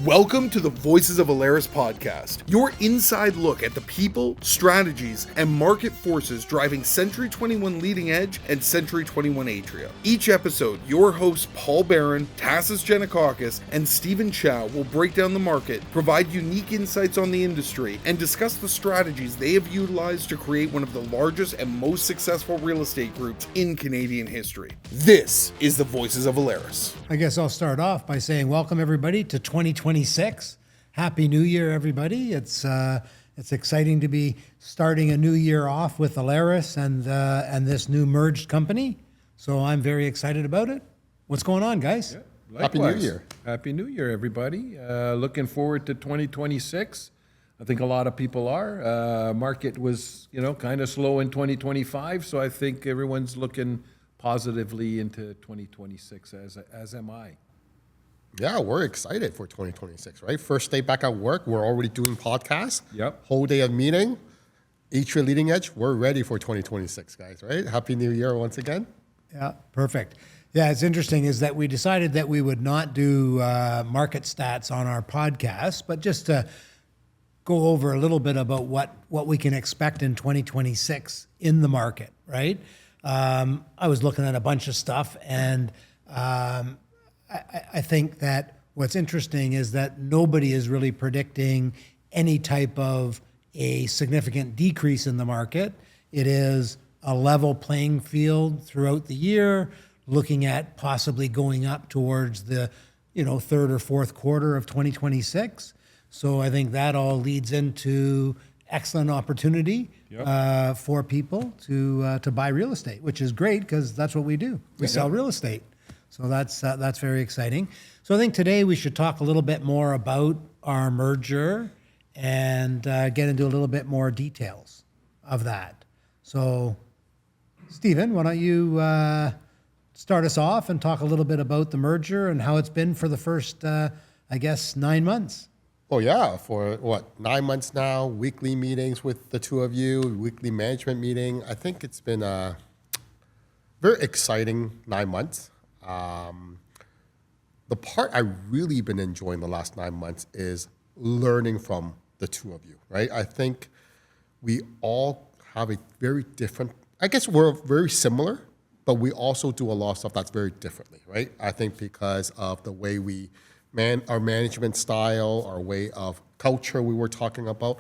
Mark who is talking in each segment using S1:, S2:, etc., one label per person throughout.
S1: Welcome to the Voices of ALERES podcast, your inside look at the people, strategies, and market forces driving Century 21 Leading Edge and Century 21 Atria. Each episode, your hosts Paul Barron, Tasis Giannoukakis, and Stephen Chow will break down the market, provide unique insights on the industry, and discuss the strategies they have utilized to create one of the largest and most successful real estate groups in Canadian history. This is the Voices of ALERES.
S2: I guess I'll start off by saying welcome everybody to 2026. Happy New Year, everybody. It's exciting to be starting a new year off with ALERES and this new merged company. So I'm very excited about it. What's going on, guys?
S3: Yeah, Happy New Year. Happy New Year, everybody. Looking forward to 2026. I think a lot of people are. Market was, kind of slow in 2025, so I think everyone's looking positively into 2026, as am I.
S4: Yeah, we're excited for 2026, right? First day back at work, we're already doing podcasts.
S3: Yep.
S4: Whole day of meeting. Atria Leading Edge, we're ready for 2026, guys, right? Happy New Year once again.
S2: Yeah, perfect. Yeah, it's interesting is that we decided that we would not do market stats on our podcast, but just to go over a little bit about what we can expect in 2026 in the market, right? I was looking at a bunch of stuff, and I think that what's interesting is that nobody is really predicting any type of a significant decrease in the market. It is a level playing field throughout the year, looking at possibly going up towards the third or fourth quarter of 2026. So I think that all leads into excellent opportunity for people to buy real estate, which is great because that's what we do. We sell real estate. So that's very exciting. So I think today we should talk a little bit more about our merger and get into a little bit more details of that. So, Stephen, why don't you start us off and talk a little bit about the merger and how it's been for the first, 9 months?
S4: Oh yeah, for 9 months now, weekly meetings with the two of you, weekly management meeting. I think it's been a very exciting 9 months. The part I really been enjoying the last 9 months is learning from the two of you, right? I think we all have a very different, I guess we're very similar, but we also do a lot of stuff that's very differently, right? I think because of the way we our management style, our way of culture we were talking about.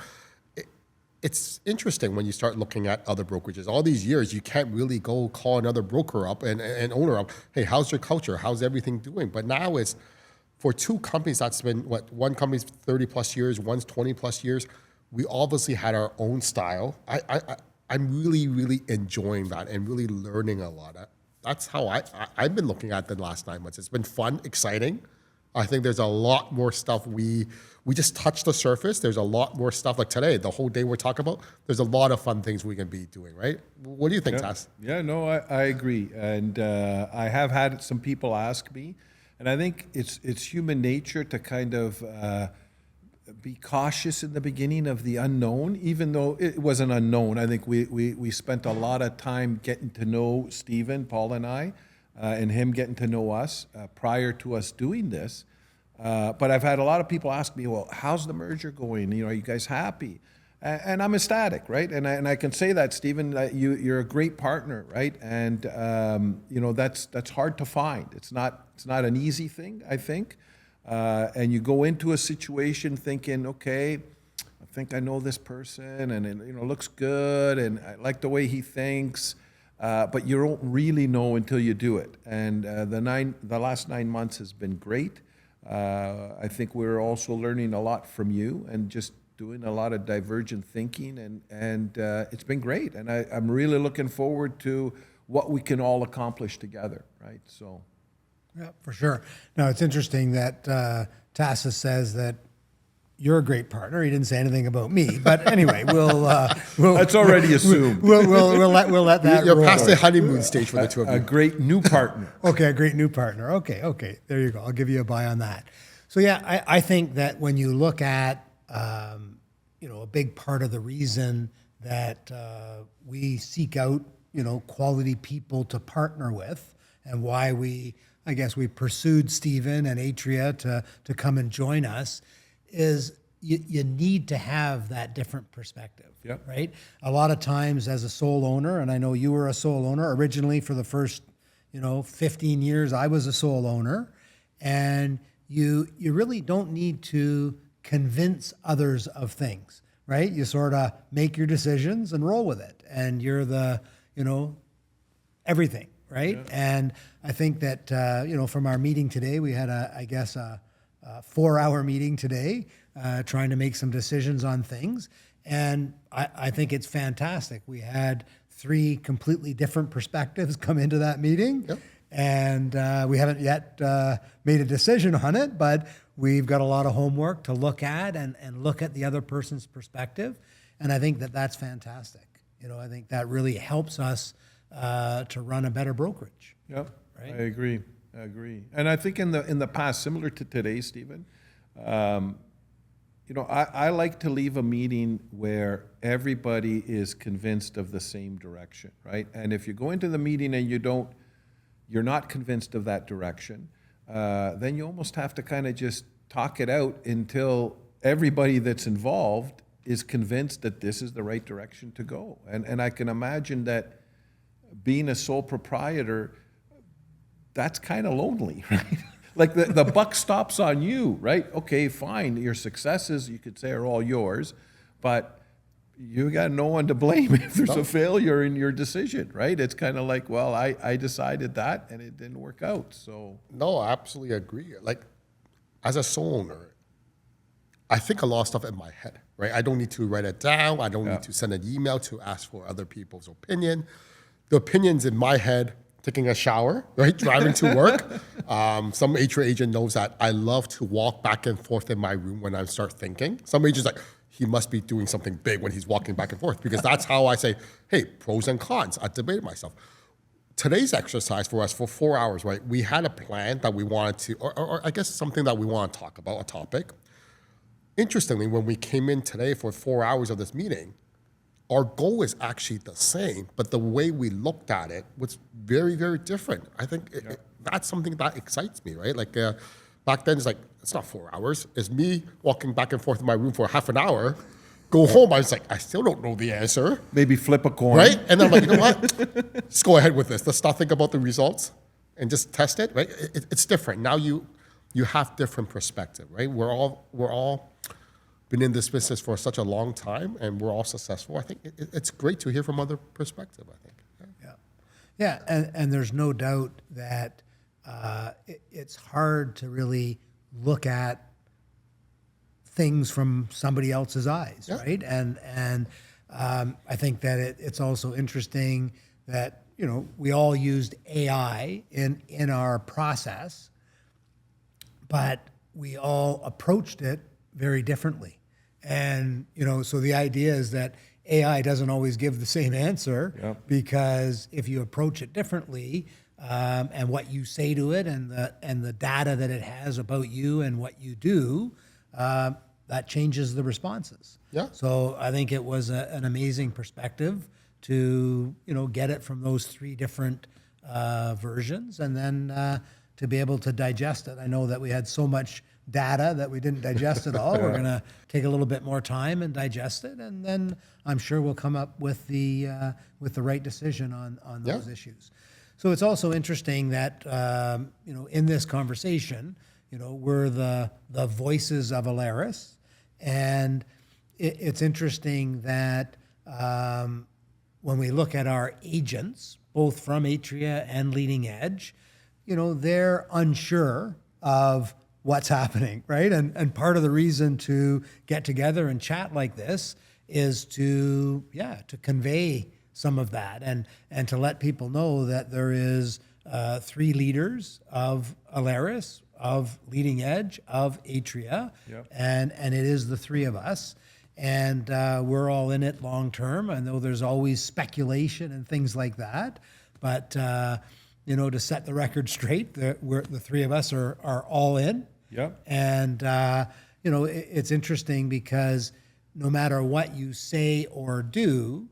S4: It's interesting when you start looking at other brokerages. All these years, you can't really go call another broker up and owner up, hey, how's your culture? How's everything doing? But now it's, for two companies that's been, one company's 30 plus years, one's 20 plus years, we obviously had our own style. I'm really, really enjoying that and really learning a lot. That's how I've been looking at the last 9 months. It's been fun, exciting. I think there's a lot more stuff. We just touched the surface. There's a lot more stuff like today, the whole day we're talking about. There's a lot of fun things we can be doing, right? What do you think, Tass?
S3: Yeah, no, I agree. And I have had some people ask me, and I think it's human nature to kind of be cautious in the beginning of the unknown, even though it was an unknown. I think we spent a lot of time getting to know Stephen, Paul and I, and him getting to know us prior to us doing this. But I've had a lot of people ask me, well, how's the merger going? Are you guys happy? And I'm ecstatic, right? And I can say that, Stephen, you're a great partner, right? And that's hard to find. It's not an easy thing, I think. And you go into a situation thinking, okay, I think I know this person, and it looks good, and I like the way he thinks. But you don't really know until you do it. And the last 9 months has been great. I think we're also learning a lot from you and just doing a lot of divergent thinking, and it's been great. And I'm really looking forward to what we can all accomplish together, right? So,
S2: yeah, for sure. Now, it's interesting that Tasis says that you're a great partner. He didn't say anything about me, but anyway, we'll
S3: that's already assumed.
S2: We'll let that.
S4: You're
S2: roll.
S4: past the honeymoon stage for the two of you.
S3: A great new partner.
S2: Okay, a great new partner. Okay, there you go. I'll give you a buy on that. So yeah, I think that when you look at a big part of the reason that we seek out quality people to partner with, and why we I guess we pursued Stephen and Atria to come and join us, is you need to have that different perspective,
S3: Yep.
S2: right? A lot of times as a sole owner, and I know you were a sole owner originally for the first 15 years, I was a sole owner, and you really don't need to convince others of things, right? You sort of make your decisions and roll with it, and you're the, everything, right? Yeah. And I think that, from our meeting today, we had a 4-hour meeting today, trying to make some decisions on things. And I think it's fantastic. We had 3 completely different perspectives come into that meeting. Yep. And we haven't yet made a decision on it, but we've got a lot of homework to look at and look at the other person's perspective. And I think that that's fantastic. I think that really helps us to run a better brokerage.
S3: Yep,
S2: right?
S3: I agree. And I think in the past, similar to today, Stephen, I like to leave a meeting where everybody is convinced of the same direction, right? And if you go into the meeting and you're not convinced of that direction, then you almost have to kind of just talk it out until everybody that's involved is convinced that this is the right direction to go. And I can imagine that being a sole proprietor, that's kind of lonely, right? Like the buck stops on you, right? Okay, fine. Your successes, you could say, are all yours, but you got no one to blame if there's a failure in your decision, right? It's kind of like, well, I decided that and it didn't work out. So
S4: no, I absolutely agree. Like, as a sole owner, I think a lot of stuff in my head, right? I don't need to write it down. I don't need to send an email to ask for other people's opinion. The opinion's in my head. Taking a shower, right? Driving to work. Some Atria agent knows that I love to walk back and forth in my room when I start thinking. Some agents like, he must be doing something big when he's walking back and forth, because that's how I say, hey, pros and cons. I debated myself. Today's exercise for us for 4 hours, right? We had a plan that we wanted to, or I guess something that we want to talk about, a topic. Interestingly, when we came in today for 4 hours of this meeting, our goal is actually the same, but the way we looked at it was very, very different. I think that's something that excites me, right? Like back then, it's like, it's not 4 hours. It's me walking back and forth in my room for half an hour. Go home, I was like, I still don't know the answer.
S3: maybe flip a coin.
S4: Right? And then I'm like, you know what? Let's go ahead with this. Let's not think about the results and just test it, right? It's different. Now you have different perspective, right? We're all been in this business for such a long time, and we're all successful. I think it's great to hear from other perspective, I think.
S2: Yeah, and there's no doubt that it's hard to really look at things from somebody else's eyes, right? And I think that it's also interesting that, we all used AI in our process, but we all approached it very differently. And, so the idea is that AI doesn't always give the same answer, because if you approach it differently, and what you say to it and the data that it has about you and what you do, that changes the responses.
S4: Yeah.
S2: So I think it was an amazing perspective to, get it from those 3 different versions, and then to be able to digest it. I know that we had so much data that we didn't digest it all. We're going to take a little bit more time and digest it, and then I'm sure we'll come up with the right decision on those issues. So it's also interesting that in this conversation, we're the Voices of ALERES, and it's interesting that when we look at our agents, both from Atria and Leading Edge, they're unsure of what's happening, right? And part of the reason to get together and chat like this is to convey some of that and to let people know that there is 3 leaders of ALERES, of Leading Edge, of Atria, and it is the 3 of us. And we're all in it long term. I know there's always speculation and things like that, but to set the record straight, the 3 of us are all in.
S3: Yep.
S2: And, it's interesting because no matter what you say or do,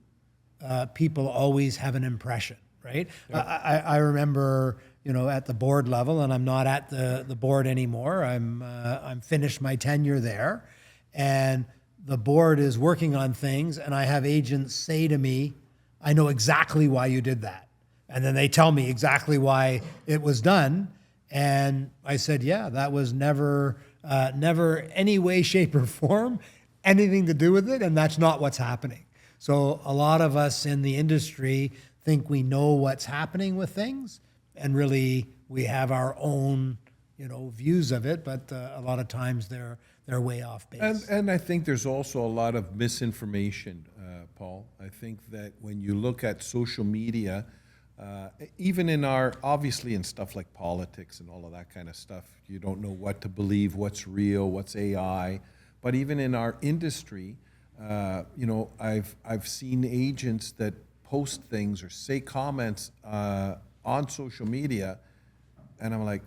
S2: people always have an impression, right? Yep. I remember, at the board level, and I'm not at the board anymore. I'm finished my tenure there, and the board is working on things, and I have agents say to me, "I know exactly why you did that," and then they tell me exactly why it was done, and I said, "Yeah, that was never any way, shape, or form anything to do with it, and that's not what's happening." So a lot of us in the industry think we know what's happening with things, and really we have our own, views of it. But a lot of times they're way off base.
S3: And I think there's also a lot of misinformation, Paul. I think that when you look at social media, even obviously in stuff like politics and all of that kind of stuff, you don't know what to believe, what's real, what's AI. But even in our industry, I've seen agents that post things or say comments on social media, and I'm like,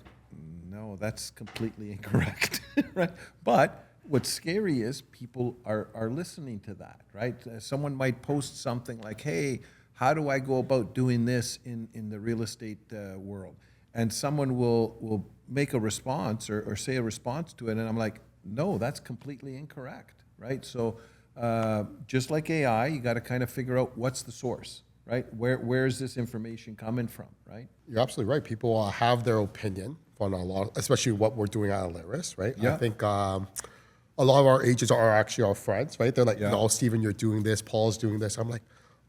S3: no, that's completely incorrect, right? But what's scary is people are listening to that, right? Someone might post something like, hey, how do I go about doing this in the real estate world? And someone will make a response or say a response to it, and I'm like, no, that's completely incorrect, right? So just like AI, you got to kind of figure out what's the source, right? Where is this information coming from, right?
S4: You're absolutely right. People have their opinion on a lot, especially what we're doing at ALERES, right?
S3: Yeah.
S4: I think a lot of our agents are actually our friends, right? They're like,
S3: Yeah.
S4: no, Stephen, you're doing this. Paul's doing this. I'm like,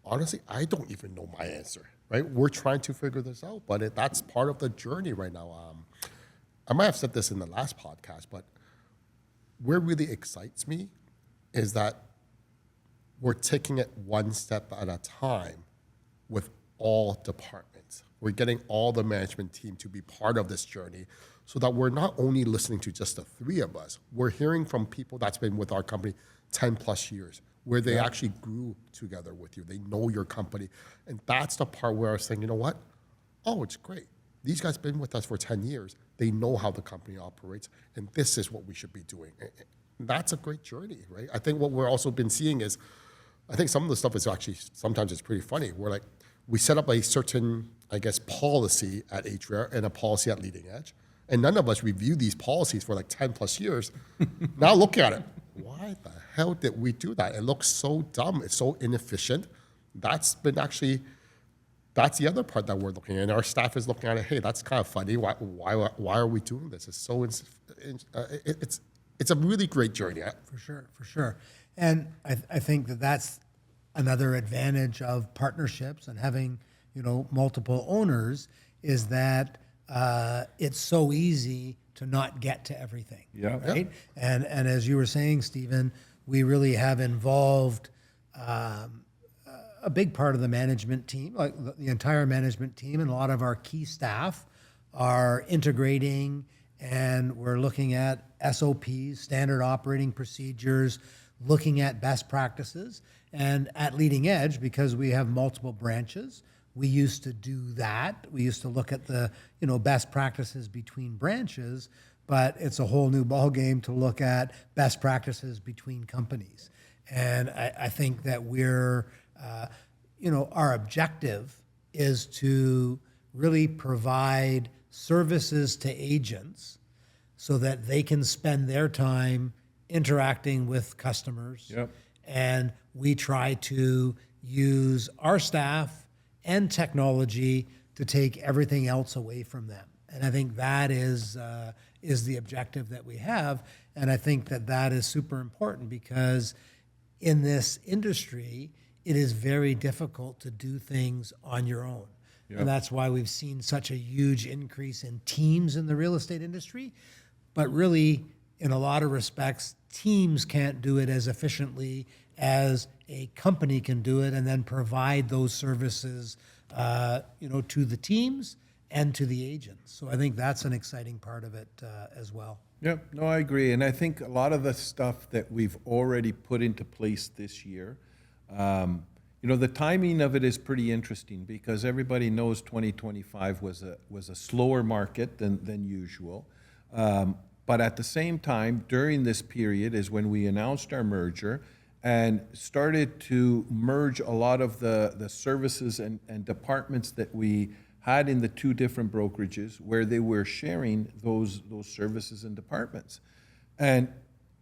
S4: honestly, I don't even know my answer, right? We're trying to figure this out, but that's part of the journey right now. I might have said this in the last podcast, but what really excites me is that we're taking it one step at a time with all departments. We're getting all the management team to be part of this journey so that we're not only listening to just the three of us, we're hearing from people that's been with our company 10 plus years, where they actually grew together with you. They know your company. And that's the part where I was saying, you know what? Oh, it's great. These guys have been with us for 10 years. They know how the company operates, and this is what we should be doing. That's a great journey, right? I think what we're also been seeing is, I think some of the stuff is actually, sometimes it's pretty funny. We're like, we set up a certain, I guess, policy at Atria and a policy at Leading Edge, and none of us review these policies for like 10 plus years. Now look at it. Why the hell did we do that? It looks so dumb. It's so inefficient. That's the other part that we're looking at. And our staff is looking at it, hey, that's kind of funny. Why are we doing this? It's so, it's a really great journey.
S2: For sure. And I think that's another advantage of partnerships and having, multiple owners is that it's so easy to not get to everything.
S3: Yeah.
S2: Right. And as you were saying, Stephen, we really have involved a big part of the management team, like the entire management team, and a lot of our key staff are integrating, and we're looking at SOPs, standard operating procedures, looking at best practices. And at Leading Edge, because we have multiple branches, we used to do that. We used to look at the best practices between branches, but it's a whole new ballgame to look at best practices between companies. And I think that we're, our objective is to really provide services to agents so that they can spend their time interacting with customers.
S3: Yep.
S2: And we try to use our staff and technology to take everything else away from them. And I think that is the objective that we have. And I think that is super important because in this industry, it is very difficult to do things on your own. Yep. And that's why we've seen such a huge increase in teams in the real estate industry. But really, in a lot of respects, teams can't do it as efficiently as a company can do it and then provide those services, to the teams and to the agents. So I think that's an exciting part of it as well.
S3: Yeah, no, I agree. And I think a lot of the stuff that we've already put into place this year, the timing of it is pretty interesting because everybody knows 2025 was a slower market than usual. But at the same time, during this period is when we announced our merger and started to merge a lot of the services and departments that we had in the two different brokerages where they were sharing those services and departments. And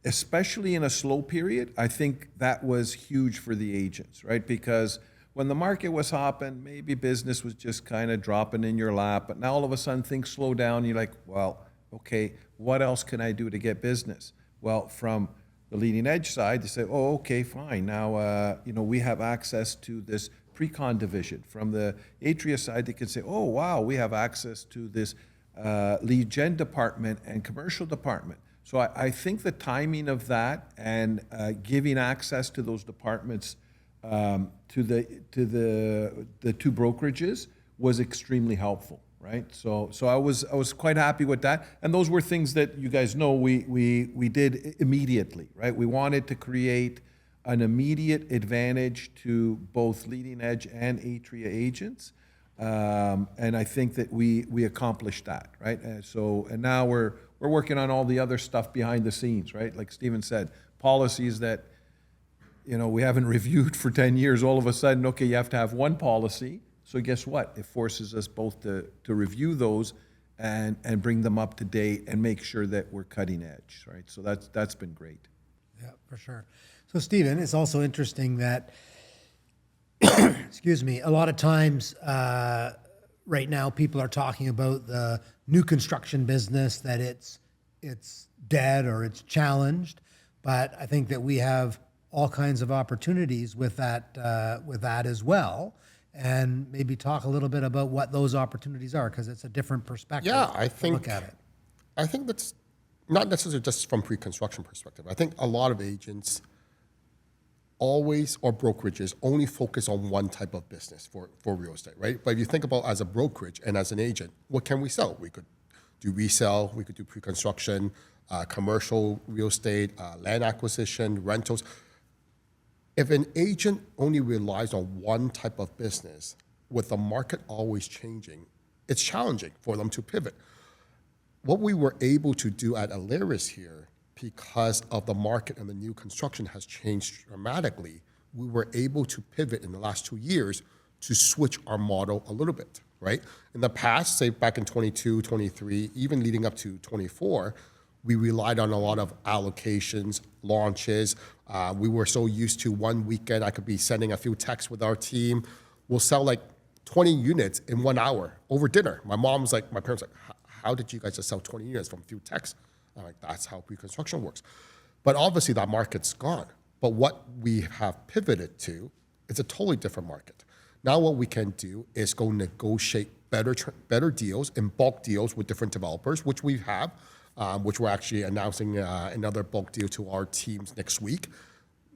S3: especially in a slow period, I think that was huge for the agents, right? Because when the market was hopping, maybe business was just kind of dropping in your lap, but now all of a sudden things slow down. You're like, well, okay, what else can I do to get business? Well, from the Leading Edge side, they say, oh, okay, fine. Now, we have access to this pre-con division. From the Atria side, they can say, oh, wow, we have access to this lead gen department and commercial department. So I think the timing of that and giving access to those departments to the two brokerages was extremely helpful, right? So I was quite happy with that, and those were things that you guys know we did immediately, right? We wanted to create an immediate advantage to both Leading Edge and Atria agents, and I think that we accomplished that, right? And now we're working on all the other stuff behind the scenes, right? Like Stephen said, policies that we haven't reviewed for 10 years. All of a sudden, okay, you have to have one policy. So guess what? It forces us both to review those and bring them up to date and make sure that we're cutting edge, right? So that's been great.
S2: Yeah, for sure. So Stephen, it's also interesting that, excuse me, a lot of times right now people are talking about the new construction business, that it's dead or it's challenged. But I think that we have all kinds of opportunities with that as well. And maybe talk a little bit about what those opportunities are, because it's a different perspective.
S4: Yeah, I think
S2: look at it.
S4: I think that's not necessarily just from pre-construction perspective. I think a lot of agents always, or brokerages, only focus on one type of business for real estate, right? But if you think about as a brokerage and as an agent, what can we sell? We could do resale, we could do pre-construction, commercial real estate, land acquisition, rentals. If an agent only relies on one type of business, with the market always changing, it's challenging for them to pivot. What we were able to do at ALERES here, because of the market and the new construction has changed dramatically, we were able to pivot in the last 2 years to switch our model a little bit, right? In the past, say back in 22, 23, even leading up to 24, we relied on a lot of allocations, launches. We were so used to one weekend, I could be sending a few texts with our team. We'll sell like 20 units in 1 hour over dinner. My parents like, how did you guys just sell 20 units from a few texts? I'm like, that's how pre-construction works. But obviously that market's gone. But what we have pivoted to is a totally different market. Now what we can do is go negotiate better deals and bulk deals with different developers, which we have, which we're actually announcing another bulk deal to our teams next week.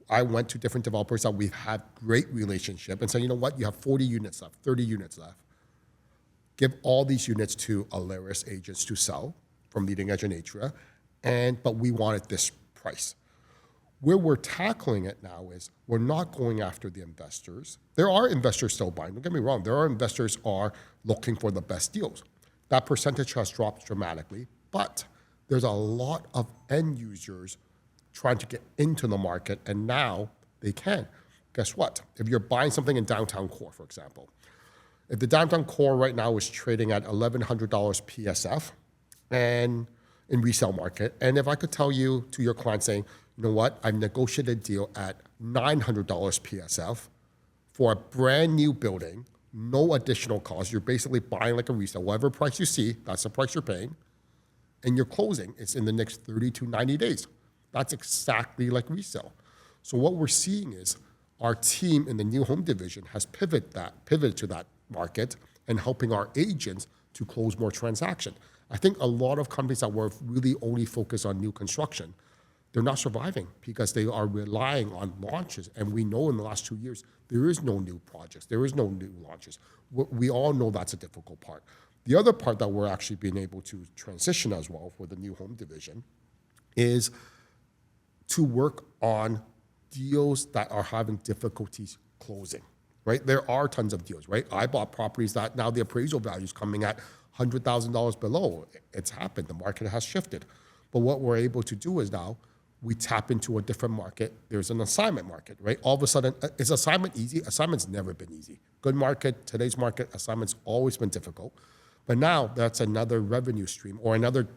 S4: I went to different developers that we've had great relationship and said, you know what, you have 40 units left, 30 units left. Give all these units to ALERES agents to sell from Leading Edge and Atria, but we wanted this price. Where we're tackling it now is we're not going after the investors. There are investors still buying, don't get me wrong. There are investors are looking for the best deals. That percentage has dropped dramatically, but there's a lot of end users trying to get into the market, and now they can. Guess what? If you're buying something in downtown core, for example, if the downtown core right now is trading at $1,100 PSF and in resale market, and if I could tell you to your client saying, you know what, I've negotiated a deal at $900 PSF for a brand new building, no additional cost. You're basically buying like a resale. Whatever price you see, that's the price you're paying. And your closing is in the next 30 to 90 days. That's exactly like resale. So what we're seeing is our team in the new home division has pivoted to that market and helping our agents to close more transactions. I think a lot of companies that were really only focused on new construction, they're not surviving because they are relying on launches. And we know in the last 2 years, there is no new projects. There is no new launches. We all know that's a difficult part. The other part that we're actually being able to transition as well for the new home division is to work on deals that are having difficulties closing, right? There are tons of deals, right? I bought properties that now the appraisal value is coming at $100,000 below. It's happened. The market has shifted. But what we're able to do is now we tap into a different market. There's an assignment market, right? All of a sudden, is assignment easy? Assignment's never been easy. Good market, today's market, assignment's always been difficult. But now that's another revenue stream or another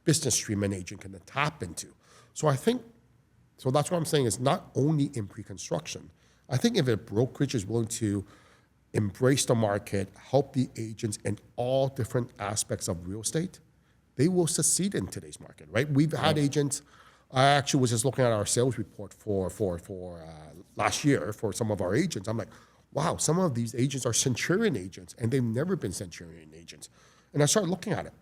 S4: business stream an agent can tap into. So that's what I'm saying is not only in pre-construction. I think if a brokerage is willing to embrace the market, help the agents in all different aspects of real estate, they will succeed in today's market, right? We've had agents. I actually was just looking at our sales report for last year for some of our agents. I'm like, wow, some of these agents are Centurion agents, and they've never been Centurion agents. And I started looking at it.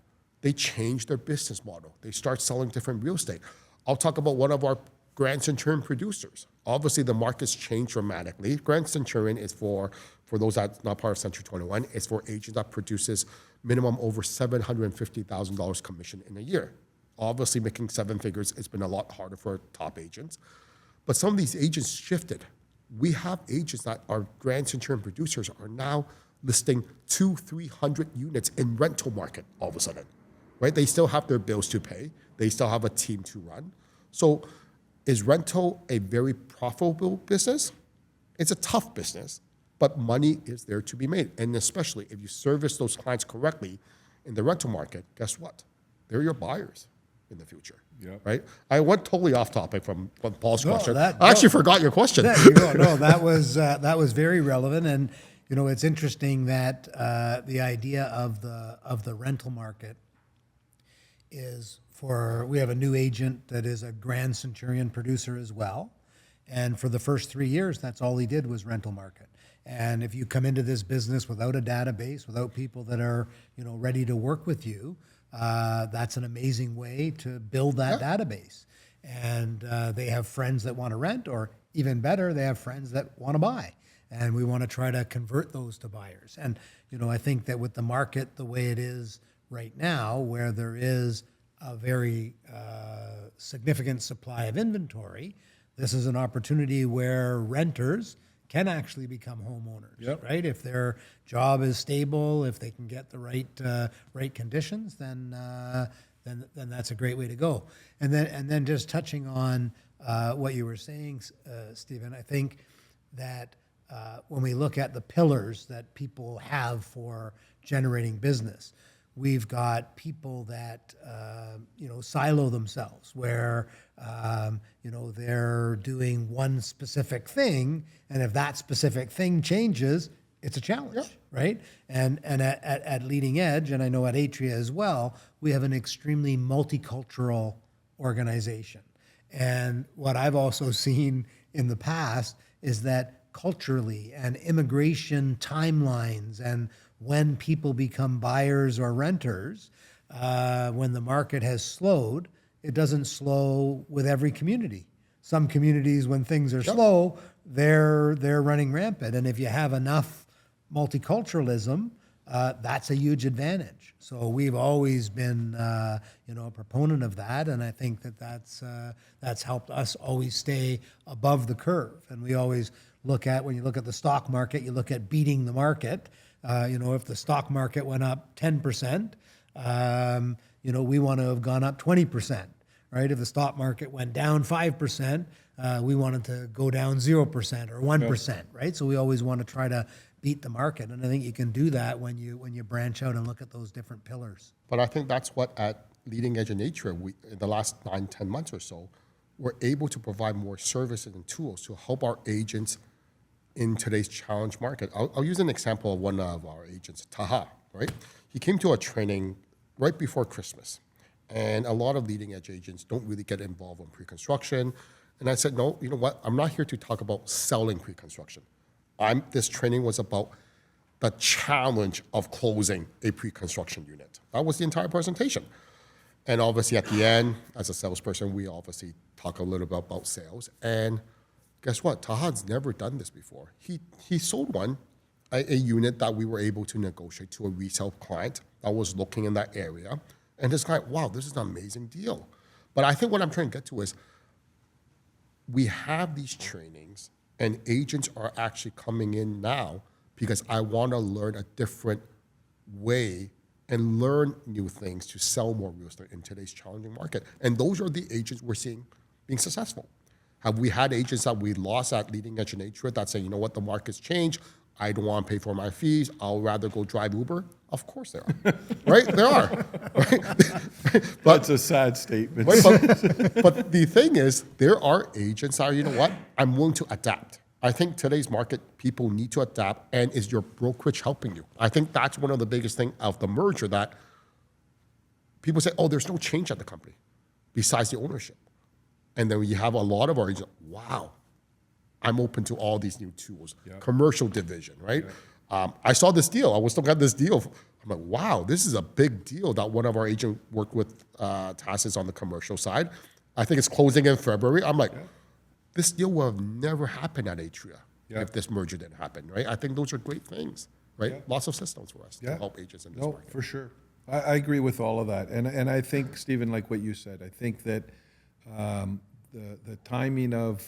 S4: They changed their business model. They start selling different real estate. I'll talk about one of our Grand Centurion producers. Obviously, the market's changed dramatically. Grand Centurion is for those that's not part of Century 21, it's for agents that produces minimum over $750,000 commission in a year. Obviously, making seven figures, it's been a lot harder for top agents. But some of these agents shifted. We have agents that are Grand Centurion producers are now listing 200-300 units in rental market all of a sudden, right? They still have their bills to pay. They still have a team to run. So is rental a very profitable business? It's a tough business, but money is there to be made. And especially if you service those clients correctly in the rental market, guess what? They're your buyers in the future, right? I went totally off topic from Paul's question. I actually forgot your question.
S2: There you go. No, that was very relevant. And, you know, it's interesting that the idea of the rental market is we have a new agent that is a Grand Centurion producer as well. And for the first 3 years, that's all he did was rental market. And if you come into this business without a database, without people that are, you know, ready to work with you, that's an amazing way to build that database. And they have friends that want to rent, or even better, they have friends that want to buy. And we want to try to convert those to buyers. And, you know, I think that with the market the way it is right now, where there is a very significant supply of inventory, this is an opportunity where renters can actually become homeowners, right? If their job is stable, if they can get the right conditions, then that's a great way to go. And then just touching on what you were saying, Stephen, I think that when we look at the pillars that people have for generating business, we've got people that silo themselves, where they're doing one specific thing, and if that specific thing changes, it's a challenge, right? And at Leading Edge, and I know at Atria as well, we have an extremely multicultural organization. And what I've also seen in the past is that culturally and immigration timelines and when people become buyers or renters, when the market has slowed, it doesn't slow with every community. Some communities, when things are slow, they're running rampant. And if you have enough multiculturalism, that's a huge advantage. So we've always been, a proponent of that, and I think that's helped us always stay above the curve. And we always when you look at the stock market, you look at beating the market. If the stock market went up 10%, we want to have gone up 20%, right? If the stock market went down 5%, we wanted to go down 0% or 1%, right? So we always want to try to beat the market, and I think you can do that when you branch out and look at those different pillars.
S4: But I think that's what at Leading Edge and Atria, in the last 9-10 months or so, we're able to provide more services and tools to help our agents in today's challenge market. I'll use an example of one of our agents, Taha, right? He came to a training right before Christmas, and a lot of Leading Edge agents don't really get involved in pre-construction. And I said, no, you know what? I'm not here to talk about selling pre-construction. This training was about the challenge of closing a pre-construction unit. That was the entire presentation. And obviously at the end, as a salesperson, we obviously talk a little bit about sales. And guess what? Tahad's never done this before. He sold a unit that we were able to negotiate to a resale client that was looking in that area. And this guy, wow, this is an amazing deal. But I think what I'm trying to get to is we have these trainings, and agents are actually coming in now because I want to learn a different way and learn new things to sell more real estate in today's challenging market. And those are the agents we're seeing being successful? Have we had agents that we lost at Leading Edge Atria that say, you know what, the market's changed. I don't want to pay for my fees. I'll rather go drive Uber. Of course there are, right? There are, right?
S3: That's a sad statement.
S4: Right, but the thing is, there are agents that are, you know what, I'm willing to adapt. I think today's market, people need to adapt, and is your brokerage helping you? I think that's one of the biggest things of the merger, that people say, oh, there's no change at the company besides the ownership. And then you have a lot of our agents, wow, I'm open to all these new tools. Yeah. Commercial division, right? Yeah. I saw this deal. I was looking at this deal. I'm like, wow, this is a big deal that one of our agents worked with Tasis on the commercial side. I think it's closing in February. I'm like, this deal would have never happened at Atria if this merger didn't happen, right? I think those are great things, right? Yeah. Lots of systems for us to help agents in this market.
S3: For sure. I agree with all of that. And I think, Stephen, like what you said, I think that the timing of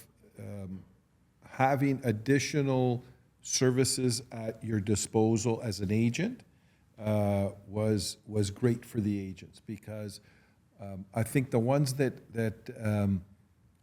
S3: having additional services at your disposal as an agent was great for the agents, because I think the ones that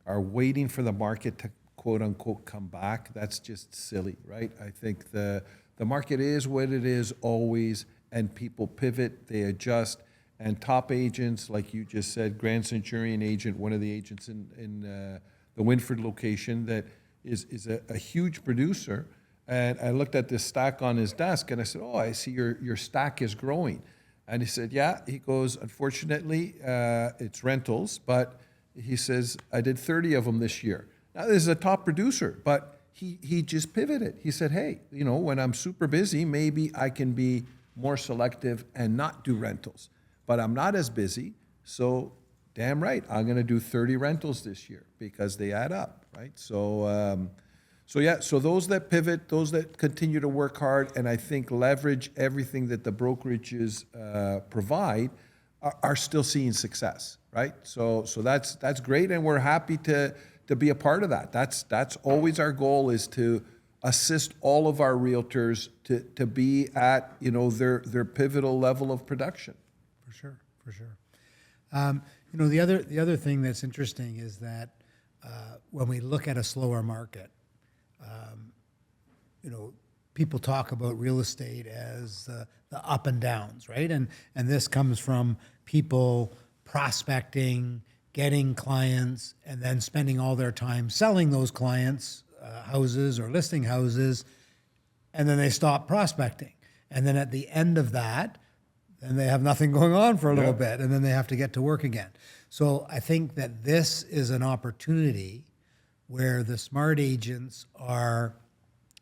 S3: are waiting for the market to quote unquote come back, that's just silly, right? I think the market is what it is always, and people pivot, they adjust, and top agents, like you just said, Grand Centurion agent, one of the agents in the Winford location that is a huge producer. And I looked at this stack on his desk and I said, oh, I see your stack is growing. And he said, yeah. He goes, unfortunately, it's rentals, but he says, I did 30 of them this year. Now, this is a top producer, but he just pivoted. He said, hey, you know, when I'm super busy, maybe I can be more selective and not do rentals. But I'm not as busy, so damn right, I'm going to do 30 rentals this year because they add up, right? So those that pivot, those that continue to work hard, and I think leverage everything that the brokerages provide, are still seeing success, right? So that's great, and we're happy to be a part of that. That's always our goal, is to assist all of our realtors to be at, you know, their pivotal level of production.
S2: For sure. You know, the other thing that's interesting is that when we look at a slower market, you know, people talk about real estate as the up and downs, right? And this comes from people prospecting, getting clients, and then spending all their time selling those clients houses or listing houses, and then they stop prospecting. And then at the end of that, then they have nothing going on for a little bit, and then they have to get to work again. So I think that this is an opportunity where the smart agents are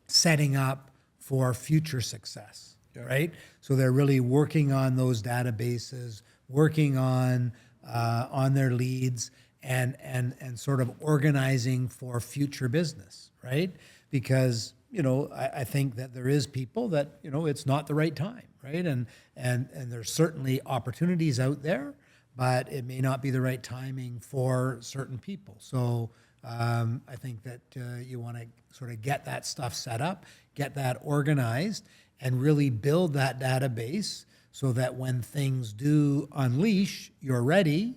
S2: setting up for future success, right? So they're really working on those databases, working on their leads, and sort of organizing for future business, right? Because, you know, I think that there is people that, you know, it's not the right time, right? And there's certainly opportunities out there, but it may not be the right timing for certain people. So I think that you want to sort of get that stuff set up, get that organized, and really build that database so that when things do unleash, you're ready.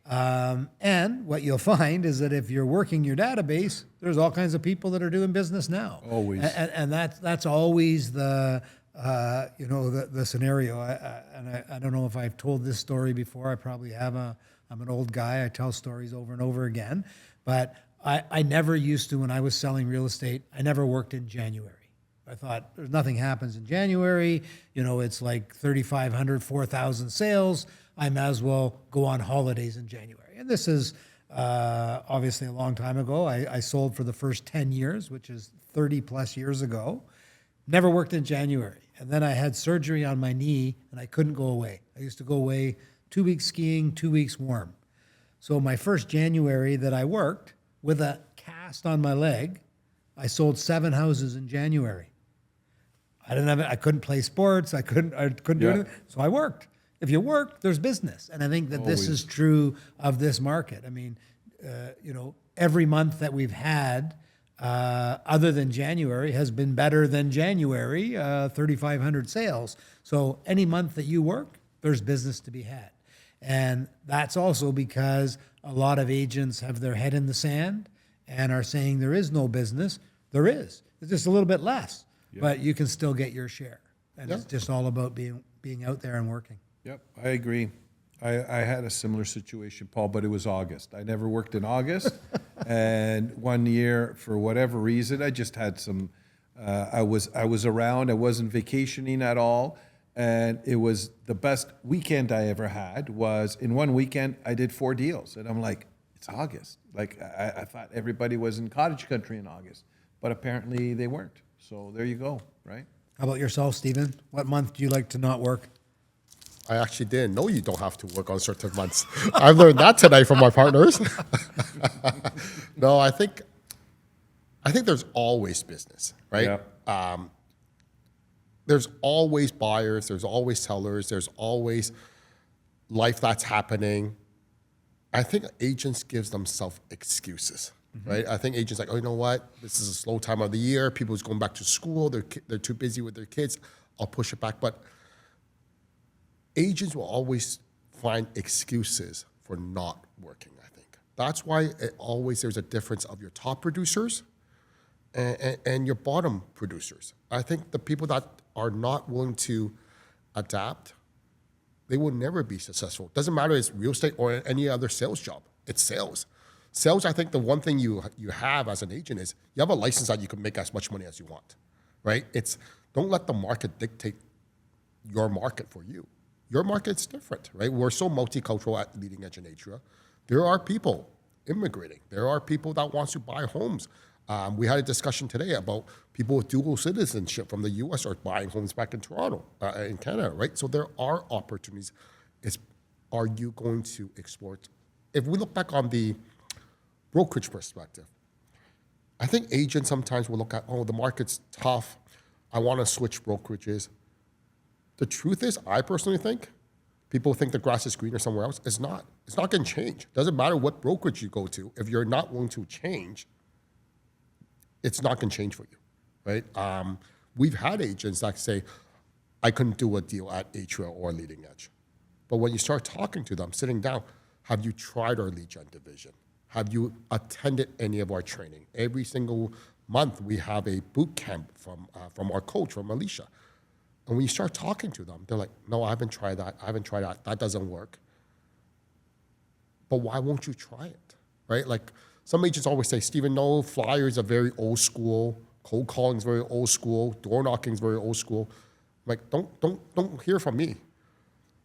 S2: And what you'll find is that if you're working your database, there's all kinds of people that are doing business now.
S3: Always.
S2: And that's always the the scenario. I don't know if I've told this story before. I probably have. I'm an old guy. I tell stories over and over again. But I never used to, when I was selling real estate, I never worked in January. I thought, there's nothing happens in January. You know, it's like 3,500, 4,000 sales. I might as well go on holidays in January. And this is obviously a long time ago. I sold for the first 10 years, which is 30 plus years ago. Never worked in January. And then I had surgery on my knee and I couldn't go away. I used to go away 2 weeks skiing, 2 weeks warm. So my first January that I worked with a cast on my leg, I sold 7 houses in January. I couldn't play sports. I couldn't do anything. So I worked. If you work, there's business. And I think that this is true of this market. I mean, every month that we've had, other than January, has been better than January, 3,500 sales. So any month that you work, there's business to be had. And that's also because a lot of agents have their head in the sand and are saying there is no business. There is. It's just a little bit less, but you can still get your share. And it's just all about being out there and working.
S3: Yep, I agree. I had a similar situation, Paul, but it was August. I never worked in August. And one year, for whatever reason, I just had some, I was around, I wasn't vacationing at all. And it was the best weekend I ever had. Was in one weekend, I did 4 deals. And I'm like, it's August. Like, I thought everybody was in cottage country in August, but apparently they weren't. So there you go, right?
S2: How about yourself, Stephen? What month do you like to not work?
S4: I actually didn't know you don't have to work on certain months. I've learned that today from my partners. No, I think there's always business, right?
S3: Yeah.
S4: There's always buyers, there's always sellers, there's always life that's happening. I think agents gives themselves excuses, right? I think agents like, oh, you know what? This is a slow time of the year. People's going back to school. They're too busy with their kids. I'll push it back. But agents will always find excuses for not working, I think. That's why there's a difference of your top producers and your bottom producers. I think the people that are not willing to adapt, they will never be successful. Doesn't matter if it's real estate or any other sales job. It's sales. Sales, I think the one thing you have as an agent is you have a license that you can make as much money as you want, right? Don't let the market dictate your market for you. Your market's different, right? We're so multicultural at Leading Edge Atria. There are people immigrating. There are people that want to buy homes. We had a discussion today about people with dual citizenship from the U.S. are buying homes back in Toronto, in Canada, right? So there are opportunities. Are you going to explore it? If we look back on the brokerage perspective, I think agents sometimes will look at, oh, the market's tough. I want to switch brokerages. The truth is, I personally think, people think the grass is greener somewhere else. It's not. It's not going to change. Doesn't matter what brokerage you go to. If you're not willing to change, it's not going to change for you, right? We've had agents that say, I couldn't do a deal at Atria or Leading Edge. But when you start talking to them, sitting down, have you tried our lead gen division? Have you attended any of our training? Every single month, we have a boot camp from our coach, from Alicia. And when you start talking to them, they're like, no, I haven't tried that. That doesn't work. But why won't you try it, right? Like, some agents always say, Stephen, no, flyers are very old school. Cold calling is very old school. Door knocking is very old school. I'm like, don't hear from me.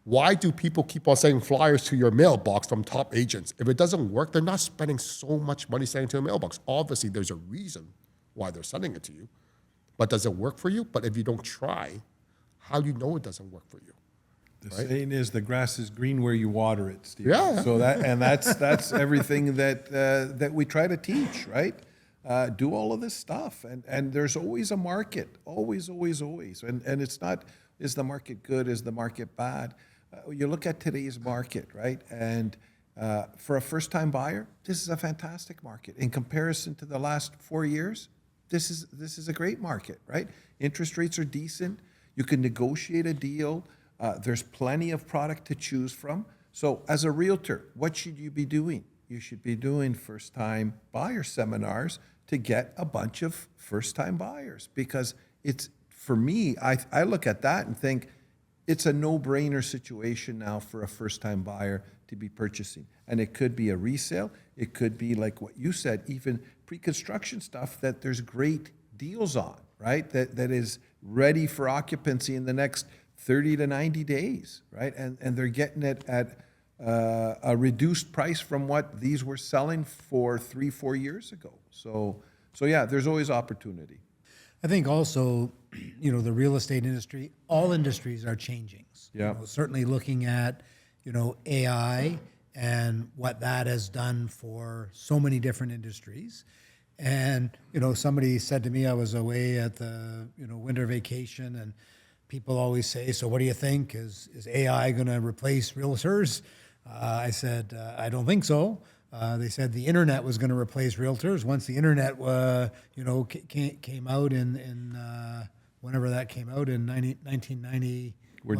S4: Why do people keep on sending flyers to your mailbox from top agents? If it doesn't work, they're not spending so much money sending to a mailbox. Obviously, there's a reason why they're sending it to you. But does it work for you? But if you don't try, how do you know it doesn't work for you?
S3: The saying is, the grass is green where you water it, Steve.
S4: Yeah.
S3: So that's everything that we try to teach, right? Do all of this stuff, and there's always a market, always. And it's not, is the market good? Is the market bad? You look at today's market, right? And for a first-time buyer, this is a fantastic market. In comparison to the last 4 years, this is a great market, right? Interest rates are decent. You can negotiate a deal. There's plenty of product to choose from. So as a realtor, what should you be doing? You should be doing first-time buyer seminars to get a bunch of first-time buyers, because it's, for me, I look at that and think it's a no-brainer situation now for a first-time buyer to be purchasing. And it could be a resale. It could be, like what you said, even pre-construction stuff that there's great deals on, right? That is ready for occupancy in the next 30 to 90 days, right? And they're getting it at a reduced price from what these were selling for 3-4 years ago. So yeah, there's always opportunity.
S2: I think also, the real estate industry, all industries are changing.
S3: Yeah.
S2: Certainly looking at, AI and what that has done for so many different industries. And, somebody said to me, I was away at the, winter vacation, and people always say, so what do you think? Is AI going to replace realtors? I said, I don't think so. They said the internet was going to replace realtors. Once the internet, came out in whenever that came out in 1990.
S3: We're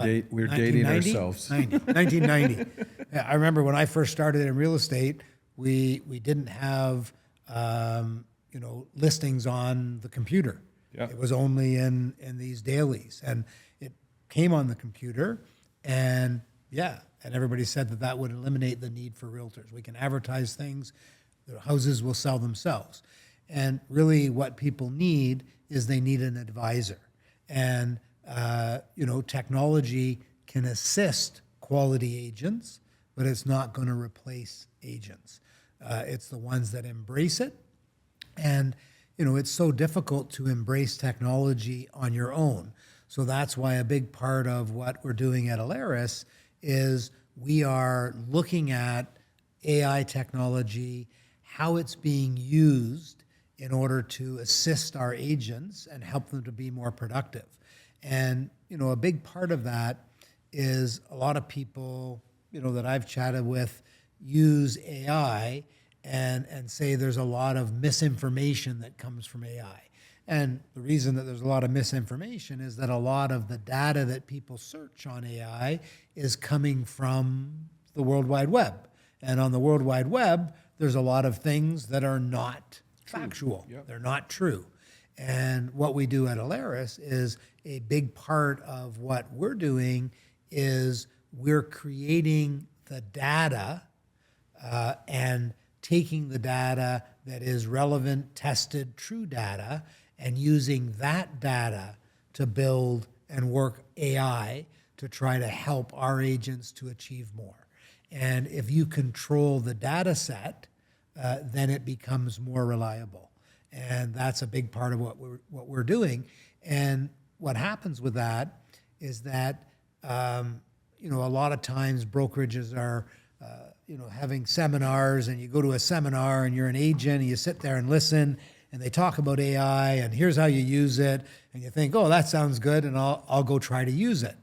S3: dating ourselves.
S2: 1990. Yeah, I remember when I first started in real estate, we didn't have listings on the computer.
S3: Yeah.
S2: It was only in these dailies, and it came on the computer, and everybody said that would eliminate the need for realtors. We can advertise things, the houses will sell themselves. And really what people need is they need an advisor. And, technology can assist quality agents, but it's not going to replace agents. It's the ones that embrace it. And, it's so difficult to embrace technology on your own. So that's why a big part of what we're doing at ALERES is we are looking at AI technology, how it's being used in order to assist our agents and help them to be more productive. And, a big part of that is a lot of people, that I've chatted with use AI and say there's a lot of misinformation that comes from AI. And the reason that there's a lot of misinformation is that a lot of the data that people search on AI is coming from the World Wide Web. And on the World Wide Web, there's a lot of things that are not factual.
S3: Yep.
S2: They're not true. And what we do at ALERES is a big part of what we're doing is we're creating the data and taking the data that is relevant, tested, true data, and using that data to build and work AI to try to help our agents to achieve more. And if you control the data set, then it becomes more reliable. And that's a big part of what we're doing. And what happens with that is that, a lot of times brokerages are, having seminars, and you go to a seminar and you're an agent and you sit there and listen and they talk about AI and here's how you use it. And you think, oh, that sounds good. And I'll go try to use it.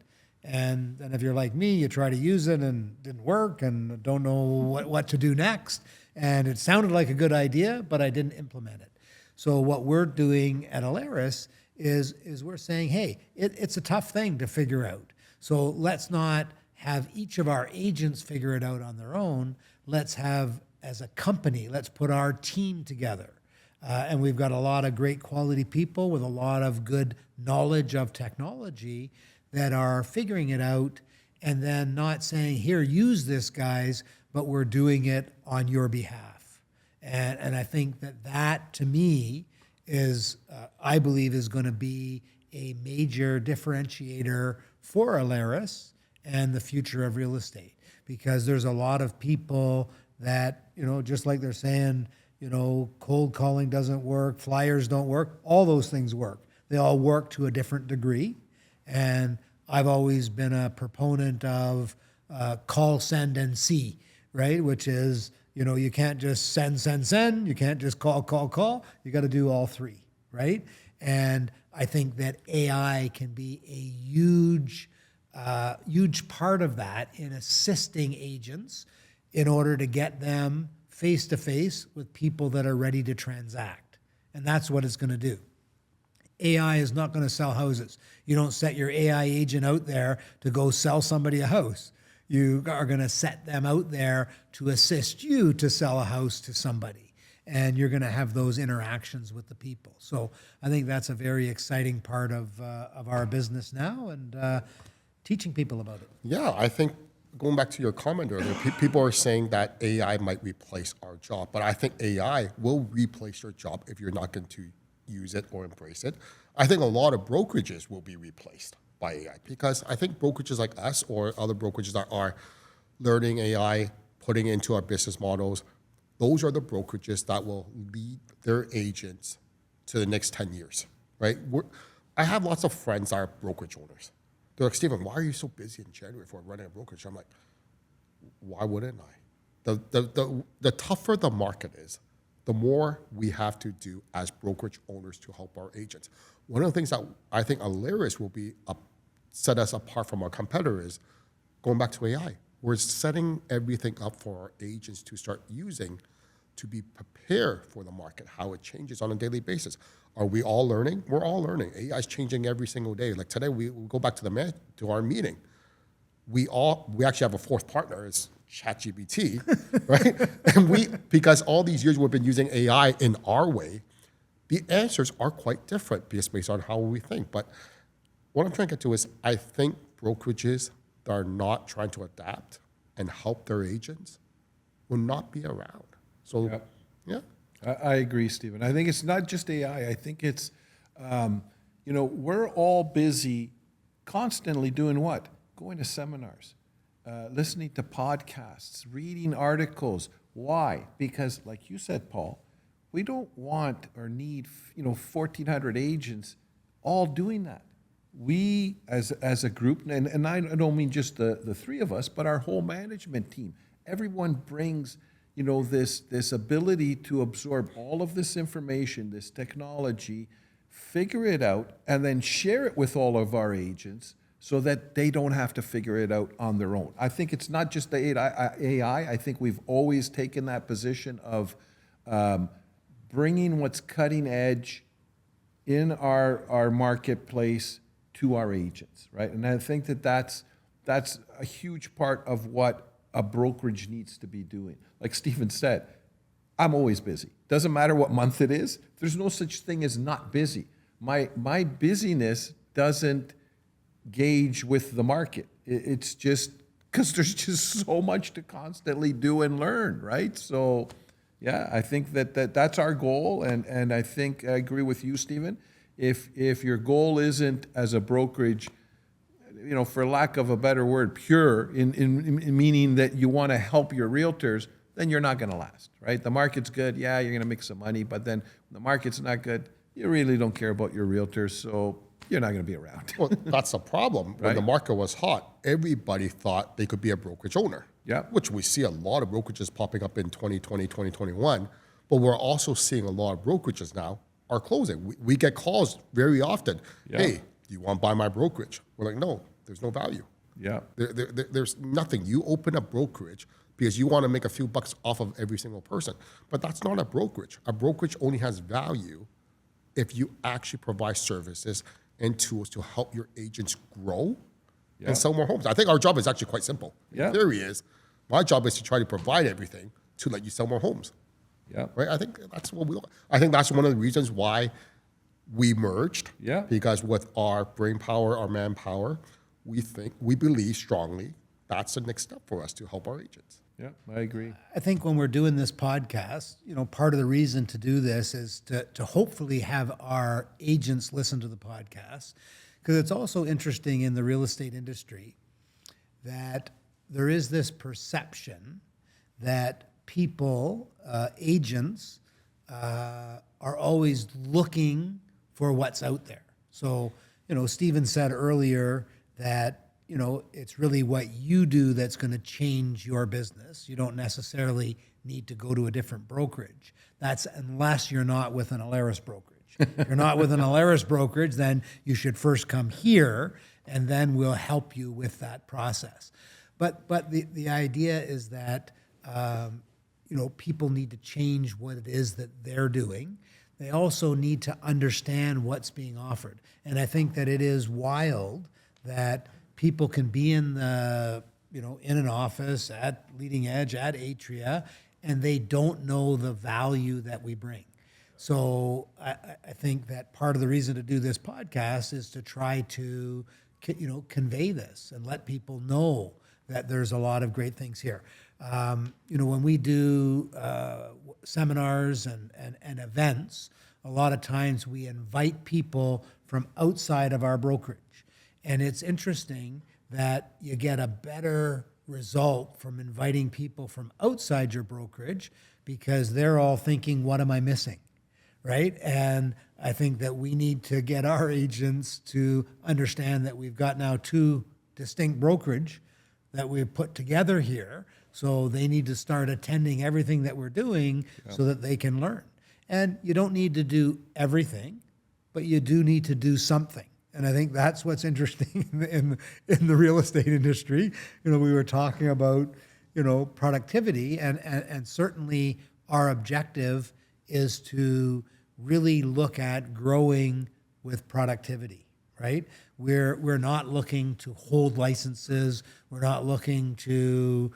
S2: And then if you're like me, you try to use it and it didn't work and don't know what to do next. And it sounded like a good idea, but I didn't implement it. So what we're doing at ALERES is we're saying, hey, it's a tough thing to figure out. So let's not have each of our agents figure it out on their own. Let's have, as a company, let's put our team together. And we've got a lot of great quality people with a lot of good knowledge of technology that are figuring it out and then not saying, here, use this, guys, but we're doing it on your behalf. And I think that to me is, I believe, is going to be a major differentiator for ALERES and the future of real estate. Because there's a lot of people that, just like they're saying, cold calling doesn't work, flyers don't work, all those things work. They all work to a different degree. And I've always been a proponent of call, send, and see, right? Which is, you can't just send. You can't just call. You got to do all three, right? And I think that AI can be a huge part of that in assisting agents in order to get them face-to-face with people that are ready to transact. And that's what it's going to do. AI is not going to sell houses. You don't set your AI agent out there to go sell somebody a house. You are going to set them out there to assist you to sell a house to somebody. And you're going to have those interactions with the people. So I think that's a very exciting part of our business now, and teaching people about it.
S4: Yeah, I think going back to your comment earlier, people are saying that AI might replace our job, but I think AI will replace your job if you're not going to use it or embrace it. I think a lot of brokerages will be replaced by AI because I think brokerages like us or other brokerages that are learning AI, putting it into our business models, those are the brokerages that will lead their agents to the next 10 years, right? I have lots of friends that are brokerage owners. They're like, Stephen, why are you so busy in January for running a brokerage? I'm like, why wouldn't I? The tougher the market is, the more we have to do as brokerage owners to help our agents. One of the things that I think ALERES will be set us apart from our competitors, going back to AI, we're setting everything up for our agents to start using to be prepared for the market, how it changes on a daily basis. Are we all learning? We're all learning. AI is changing every single day. Like today, we go back to our meeting. We actually have a fourth partner. It's ChatGPT, right? And because all these years we've been using AI in our way, the answers are quite different based on how we think. But what I'm trying to get to is I think brokerages that are not trying to adapt and help their agents will not be around. So,
S3: Yep.
S4: yeah.
S3: I agree, Stephen. I think it's not just AI. I think it's, we're all busy constantly doing what? Going to seminars, listening to podcasts, reading articles. Why? Because, like you said, Paul, we don't want or need 1,400 agents all doing that. We, as a group, and I don't mean just the three of us, but our whole management team, everyone brings this ability to absorb all of this information, this technology, figure it out, and then share it with all of our agents so that they don't have to figure it out on their own. I think it's not just the AI. I think we've always taken that position of bringing what's cutting edge in our marketplace to our agents, right? And I think that's a huge part of what a brokerage needs to be doing. Like Stephen said, I'm always busy. Doesn't matter what month it is. There's no such thing as not busy. My busyness doesn't gauge with the market. It's just because there's just so much to constantly do and learn, right? So, yeah, I think that's our goal, and I think I agree with you, Stephen. If your goal isn't as a brokerage, for lack of a better word, pure, in meaning that you want to help your realtors, then you're not going to last, right? The market's good, yeah, you're going to make some money, but then when the market's not good, you really don't care about your realtors, so you're not going to be around.
S4: Well, that's a problem. When the market was hot, everybody thought they could be a brokerage owner.
S3: Yeah.
S4: Which we see a lot of brokerages popping up in 2020, 2021. But we're also seeing a lot of brokerages now are closing. We get calls very often.
S3: Yeah.
S4: Hey, do you want to buy my brokerage? We're like, no, there's no value.
S3: Yeah.
S4: There's nothing. You open a brokerage because you want to make a few bucks off of every single person. But that's not a brokerage. A brokerage only has value if you actually provide services and tools to help your agents grow and sell more homes. I think our job is actually quite simple.
S3: Yeah.
S4: The theory is, my job is to try to provide everything to let you sell more homes.
S3: Yeah.
S4: Right? I think that's what I think that's one of the reasons why we merged.
S3: Yeah.
S4: Because with our brain power, our manpower, we believe strongly that's the next step for us to help our agents.
S3: Yeah, I agree.
S2: I think when we're doing this podcast, part of the reason to do this is to hopefully have our agents listen to the podcast, because it's also interesting in the real estate industry that there is this perception that people, agents, are always looking for what's out there. So, Stephen said earlier that it's really what you do that's going to change your business. You don't necessarily need to go to a different brokerage. That's unless you're not with an ALERES brokerage. If you're not with an ALERES brokerage, then you should first come here, and then we'll help you with that process. But the idea is that people need to change what it is that they're doing. They also need to understand what's being offered. And I think that it is wild that people can be in an office at Leading Edge, at Atria, and they don't know the value that we bring. So I think that part of the reason to do this podcast is to try to, convey this and let people know that there's a lot of great things here. When we do seminars and events, a lot of times we invite people from outside of our brokerage. And it's interesting that you get a better result from inviting people from outside your brokerage because they're all thinking, what am I missing? Right? And I think that we need to get our agents to understand that we've got now two distinct brokerage that we've put together here. So they need to start attending everything that we're doing so that they can learn. And you don't need to do everything, but you do need to do something. And I think that's what's interesting in the real estate industry. We were talking about, productivity, and certainly our objective is to really look at growing with productivity, right? We're not looking to hold licenses. We're not looking to,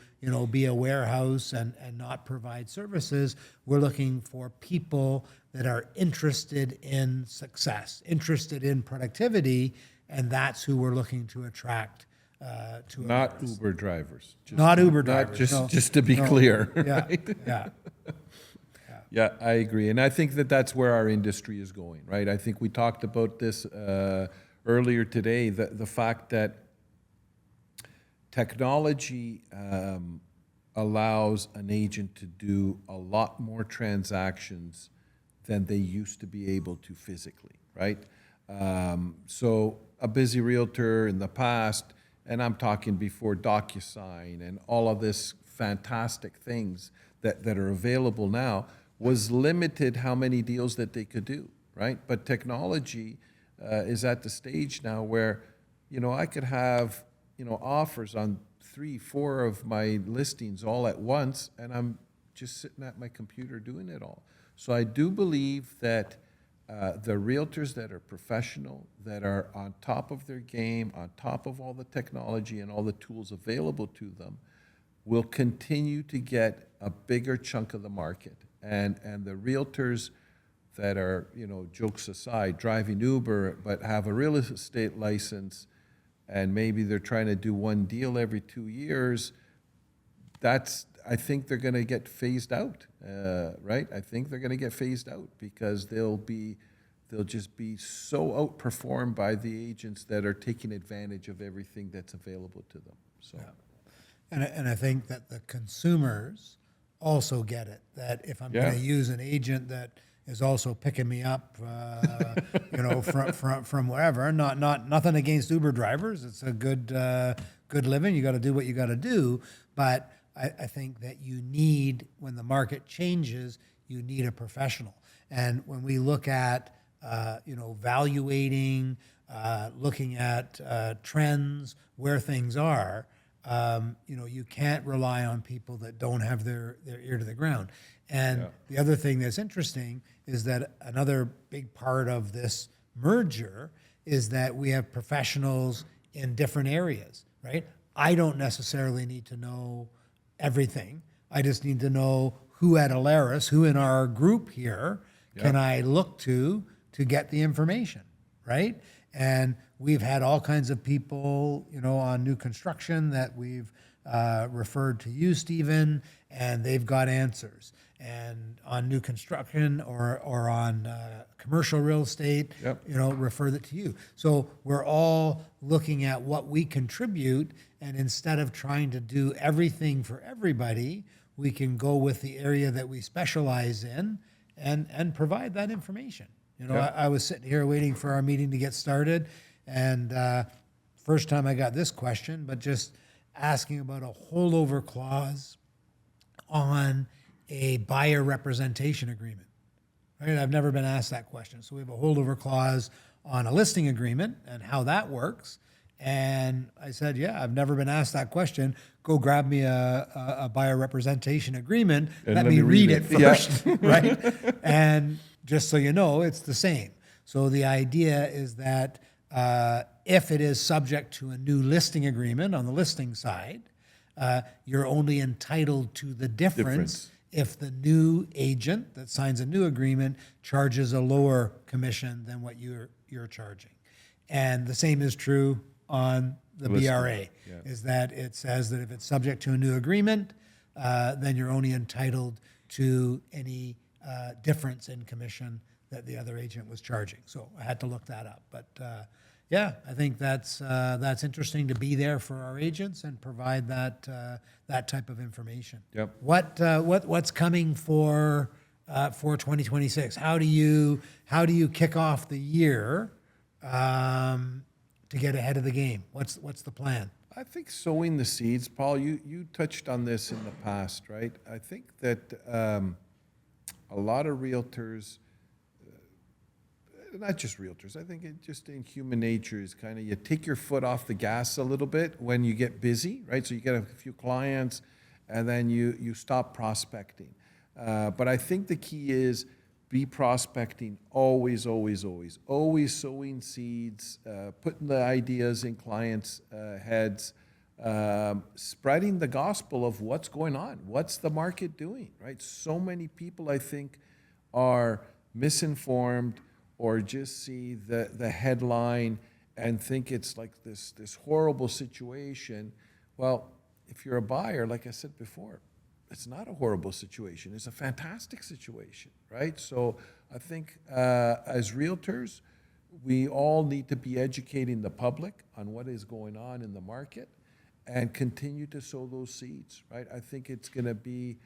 S2: be a warehouse and not provide services. We're looking for people that are interested in success, interested in productivity, and that's who we're looking to attract to
S3: Not
S2: ALERES.
S3: Uber drivers.
S2: Not Uber drivers.
S3: Just to be clear.
S2: Yeah,
S3: right?
S2: yeah.
S3: Yeah, I agree. And I think that that's where our industry is going, right? I think we talked about this earlier today, the fact that technology allows an agent to do a lot more transactions than they used to be able to physically, right? So a busy realtor in the past, and I'm talking before DocuSign and all of this fantastic things that are available now, was limited how many deals that they could do, right? But technology is at the stage now where, I could have, offers on 3, 4 of my listings all at once, and I'm just sitting at my computer doing it all. So I do believe that the realtors that are professional, that are on top of their game, on top of all the technology and all the tools available to them, will continue to get a bigger chunk of the market. And the realtors that are, jokes aside, driving Uber, but have a real estate license, and maybe they're trying to do one deal every 2 years, I think they're going to get phased out, right? I think they're going to get phased out because they'll just be so outperformed by the agents that are taking advantage of everything that's available to them. So,
S2: And I think that the consumers also get it, that if I'm going to use an agent that is also picking me up, from wherever, nothing against Uber drivers. It's a good living. You got to do what you got to do. But I think that you need, when the market changes, you need a professional. And when we look at, valuating, looking at trends, where things are, you can't rely on people that don't have their ear to the ground. And the other thing that's interesting is that another big part of this merger is that we have professionals in different areas, right? I don't necessarily need to know everything. I just need to know who at ALERES, who in our group here, can I look to get the information, right? And we've had all kinds of people, on new construction that we've referred to you, Stephen, and they've got answers. And on new construction or on commercial real estate, refer that to you. So we're all looking at what we contribute, and instead of trying to do everything for everybody, we can go with the area that we specialize in and provide that information. I was sitting here waiting for our meeting to get started, and first time I got this question, but just asking about a holdover clause on a buyer representation agreement. Right? I've never been asked that question. So we have a holdover clause on a listing agreement and how that works. And I said, I've never been asked that question. Go grab me a buyer representation agreement.
S3: And
S2: let me read it first, right? And just so you know, it's the same. So the idea is that if it is subject to a new listing agreement on the listing side, you're only entitled to the difference if the new agent that signs a new agreement charges a lower commission than what you're charging. And the same is true on the BRA, is that it says that if it's subject to a new agreement, then you're only entitled to any difference in commission that the other agent was charging. So I had to look that up. But I think that's interesting to be there for our agents and provide that type of information.
S3: Yep.
S2: What's coming for 2026? How do you kick off the year to get ahead of the game? What's the plan?
S3: I think sowing the seeds, Paul, you touched on this in the past, right? I think that a lot of realtors, not just realtors, I think it just in human nature is kind of you take your foot off the gas a little bit when you get busy, right? So you get a few clients and then you stop prospecting. But I think the key is be prospecting, always, always, always, always sowing seeds, putting the ideas in clients' heads, spreading the gospel of what's going on, what's the market doing, right? So many people, I think, are misinformed or just see the headline and think it's like this horrible situation. Well, if you're a buyer, like I said before, it's not a horrible situation. It's a fantastic situation, right? So I think as realtors, we all need to be educating the public on what is going on in the market and continue to sow those seeds, right? I think it's going to be,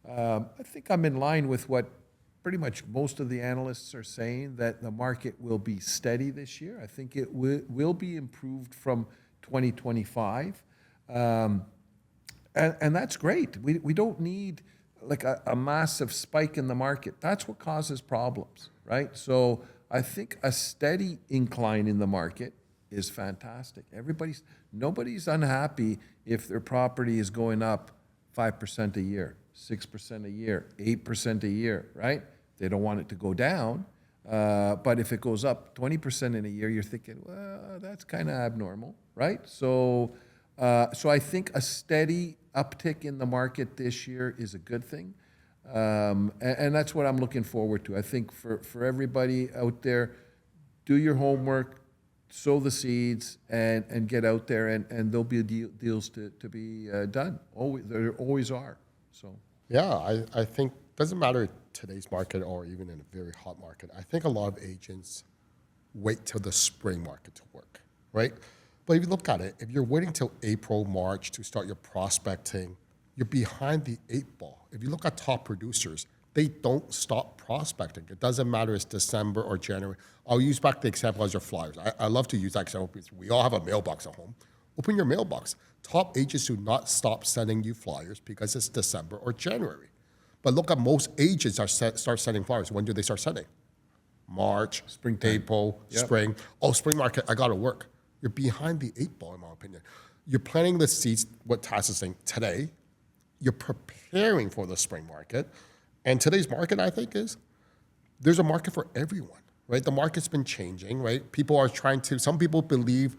S3: I think I'm in line with what pretty much most of the analysts are saying, that the market will be steady this year. I think it will be improved from 2025. And that's great. We don't need like a massive spike in the market. That's what causes problems, right? So I think a steady incline in the market is fantastic. Nobody's unhappy if their property is going up 5% a year, 6% a year, 8% a year, right? They don't want it to go down. But if it goes up 20% in a year, you're thinking, well, that's kind of abnormal, right? So I think a steady uptick in the market this year is a good thing. And that's what I'm looking forward to. I think for everybody out there, do your homework, sow the seeds, and get out there, and there'll be deals to be done. There always are. So
S4: Yeah, I think doesn't matter today's market or even in a very hot market. I think a lot of agents wait till the spring market to work, right? But if you look at it, if you're waiting till April, March to start your prospecting, you're behind the 8 ball. If you look at top producers, they don't stop prospecting. It doesn't matter if it's December or January. I'll use back the example as your flyers. I love to use that example because we all have a mailbox at home. Open your mailbox. Top agents do not stop sending you flyers because it's December or January. But look at most agents start sending flyers. When do they start sending? March,
S3: Springtime.
S4: April, spring. Oh, spring market, I got to work. You're behind the 8 ball, in my opinion. You're planting the seeds, what Tasis is saying, today. You're preparing for the spring market. And today's market, I think, there's a market for everyone, right? The market's been changing, right? People are some people believe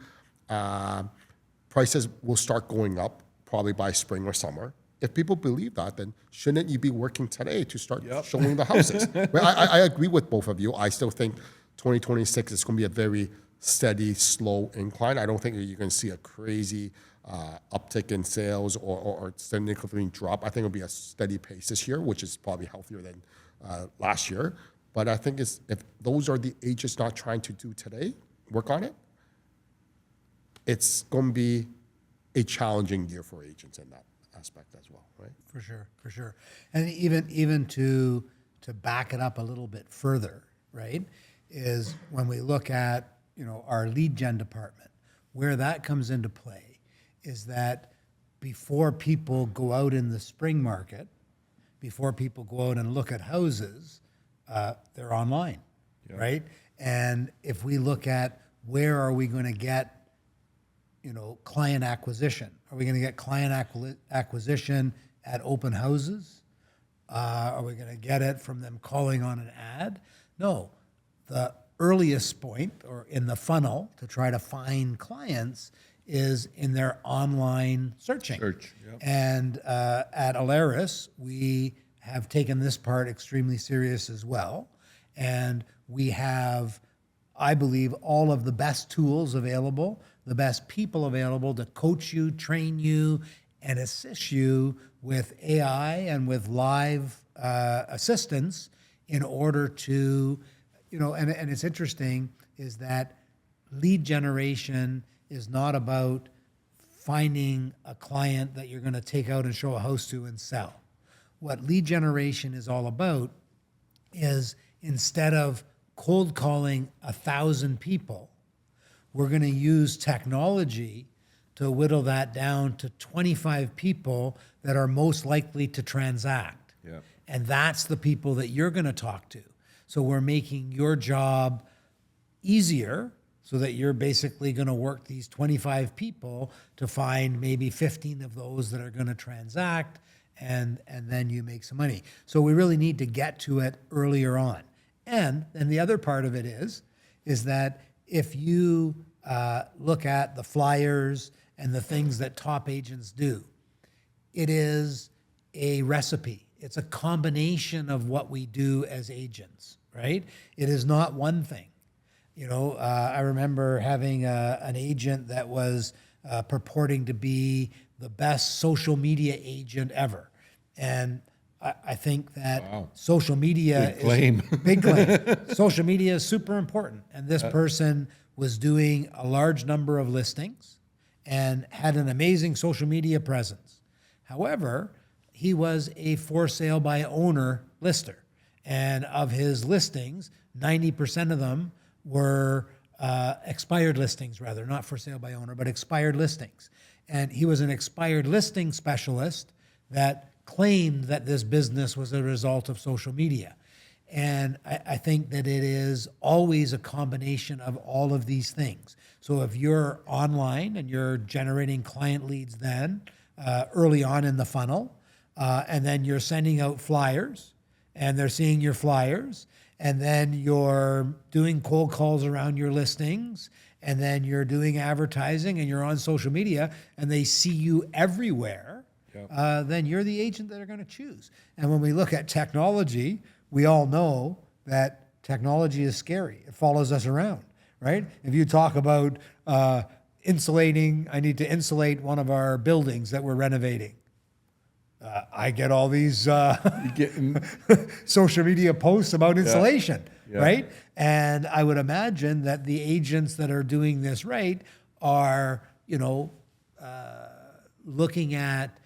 S4: prices will start going up probably by spring or summer. If people believe that, then shouldn't you be working today to start showing the houses? Right? I agree with both of you. I still think 2026 is going to be a very steady, slow incline. I don't think you're going to see a crazy uptick in sales or significant drop. I think it'll be a steady pace this year, which is probably healthier than last year. But I think if those are the agents not trying to do today, work on it, it's going to be a challenging year for agents in that aspect as well, right?
S2: For sure. And even to back it up a little bit further, right, is when we look at our lead gen department, where that comes into play is that before people go out in the spring market, before people go out and look at houses, they're online, right? And if we look at where are we going to get client acquisition? Are we going to get client acquisition at open houses? Are we going to get it from them calling on an ad? No. The earliest point or in the funnel to try to find clients is in their online searching. And at ALERES, we have taken this part extremely serious as well. And we have, I believe, all of the best tools available, the best people available to coach you, train you, and assist you with AI and with live assistance in order to, and it's interesting is that lead generation is not about finding a client that you're going to take out and show a house to and sell. What lead generation is all about is instead of cold calling 1,000 people, we're going to use technology to whittle that down to 25 people that are most likely to transact.
S3: Yeah.
S2: And that's the people that you're going to talk to. So we're making your job easier so that you're basically going to work these 25 people to find maybe 15 of those that are going to transact, and then you make some money. So we really need to get to it earlier on. And the other part of it is that if you look at the flyers and the things that top agents do, it is a recipe. It's a combination of what we do as agents, right? It is not one thing. I remember having an agent that was purporting to be the best social media agent ever. And I think that social media big claim. Social media is super important. And this person was doing a large number of listings and had an amazing social media presence. However, he was a for sale by owner lister. And of his listings, 90% of them were expired listings, rather, not for sale by owner, but expired listings. And he was an expired listing specialist that claimed that this business was a result of social media. And I think that it is always a combination of all of these things. So if you're online and you're generating client leads then early on in the funnel, and then you're sending out flyers and they're seeing your flyers, and then you're doing cold calls around your listings, and then you're doing advertising and you're on social media and they see you everywhere, then you're the agent that they're going to choose. And when we look at technology, we all know that technology is scary. It follows us around, right? If you talk about insulating, I need to insulate one of our buildings that we're renovating. I get all these social media posts about insulation, right? And I would imagine that the agents that are doing this right are, looking at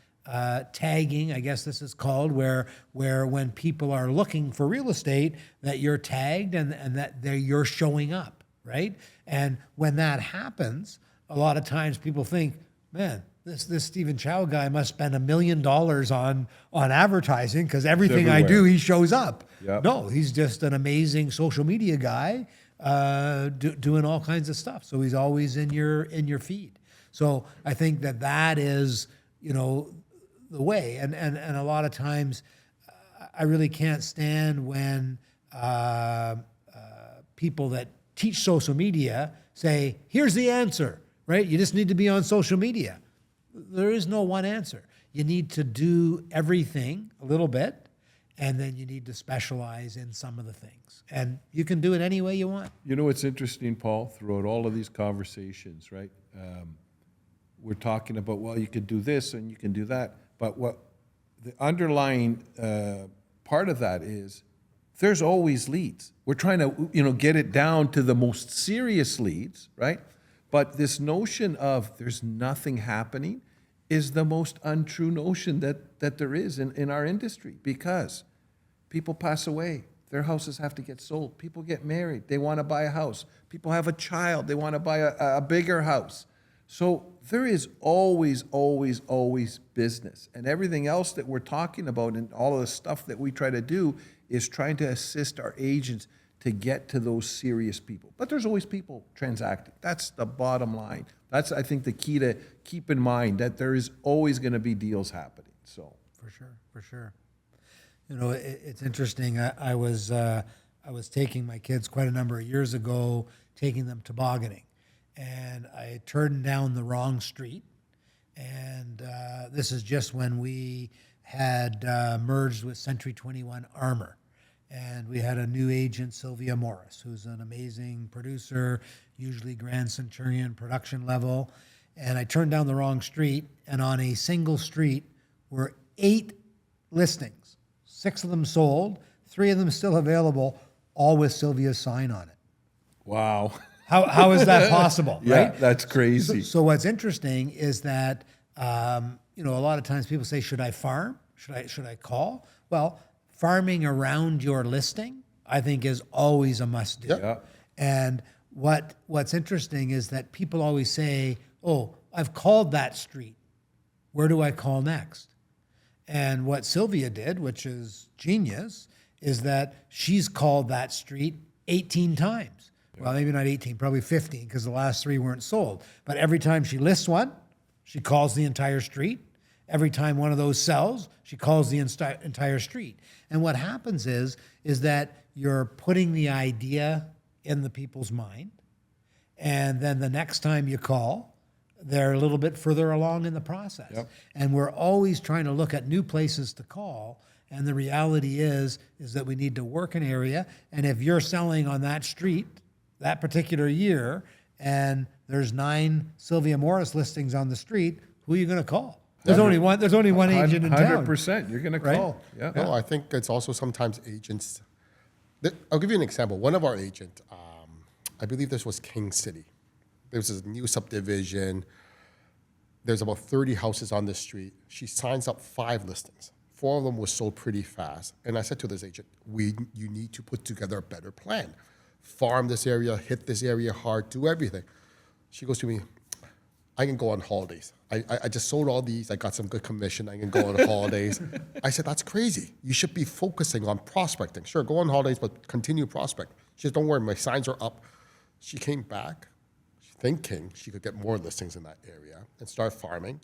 S2: tagging, I guess this is called, where when people are looking for real estate, that you're tagged and that you're showing up, right? And when that happens, a lot of times people think, man, this Stephen Chow guy must spend $1 million on advertising because everything I do, he shows up. Yep. No, he's just an amazing social media guy doing all kinds of stuff. So he's always in your feed. So I think that is, the way. And a lot of times I really can't stand when people that teach social media say, here's the answer, right? You just need to be on social media. There is no one answer. You need to do everything a little bit, and then you need to specialize in some of the things. And you can do it any way you want.
S3: It's interesting, Paul, throughout all of these conversations, right? We're talking about, well, you could do this and you can do that. But what the underlying part of that is there's always leads. We're trying to, get it down to the most serious leads, right? But this notion of there's nothing happening is the most untrue notion that there is in our industry, because people pass away. Their houses have to get sold. People get married. They want to buy a house. People have a child. They want to buy a bigger house. So there is always, always, always business. And everything else that we're talking about and all of the stuff that we try to do is trying to assist our agents to get to those serious people. But there's always people transacting. That's the bottom line. That's, I think, the key to keep in mind, that there is always going to be deals happening. So
S2: For sure. It's interesting. I was taking my kids quite a number of years ago, taking them tobogganing. And I turned down the wrong street. And this is just when we had merged with Century 21 Armor. And we had a new agent, Sylvia Morris, who's an amazing producer, usually Grand Centurion production level. And I turned down the wrong street, and on a single street were 8 listings. 6 of them sold, 3 of them still available, all with Sylvia's sign on it.
S3: Wow.
S2: How is that possible,
S3: Yeah,
S2: right?
S3: that's crazy.
S2: So what's interesting is that, a lot of times people say, should I farm? Should I call? Well, farming around your listing, I think, is always a must do.
S3: Yeah.
S2: And what's interesting is that people always say, oh, I've called that street. Where do I call next? And what Sylvia did, which is genius, is that she's called that street 18 times. Well, maybe not 18, probably 15, because the last 3 weren't sold. But every time she lists one, she calls the entire street, every time one of those sells, she calls the entire street. And what happens is that you're putting the idea in the people's mind, and then the next time you call, they're a little bit further along in the process.
S3: Yep.
S2: And we're always trying to look at new places to call. And the reality is that we need to work an area. And if you're selling on that street that particular year, and there's 9 Sylvia Morris listings on the street, who are you going to call? There's only one. There's only one agent in town.
S3: 100%. You're going to
S2: Right?
S3: call. Yeah.
S4: No, I think it's also sometimes agents. I'll give you an example. One of our agents, I believe this was King City. There was a new subdivision. There's about 30 houses on the street. She signs up 5 listings. 4 of them were sold pretty fast. And I said to this agent, you need to put together a better plan. Farm this area, hit this area hard, do everything. She goes to me, I can go on holidays. I just sold all these. I got some good commission. I can go on holidays. I said, that's crazy. You should be focusing on prospecting. Sure, go on holidays, but continue prospect. She said, don't worry, my signs are up. She came back thinking she could get more listings in that area and start farming.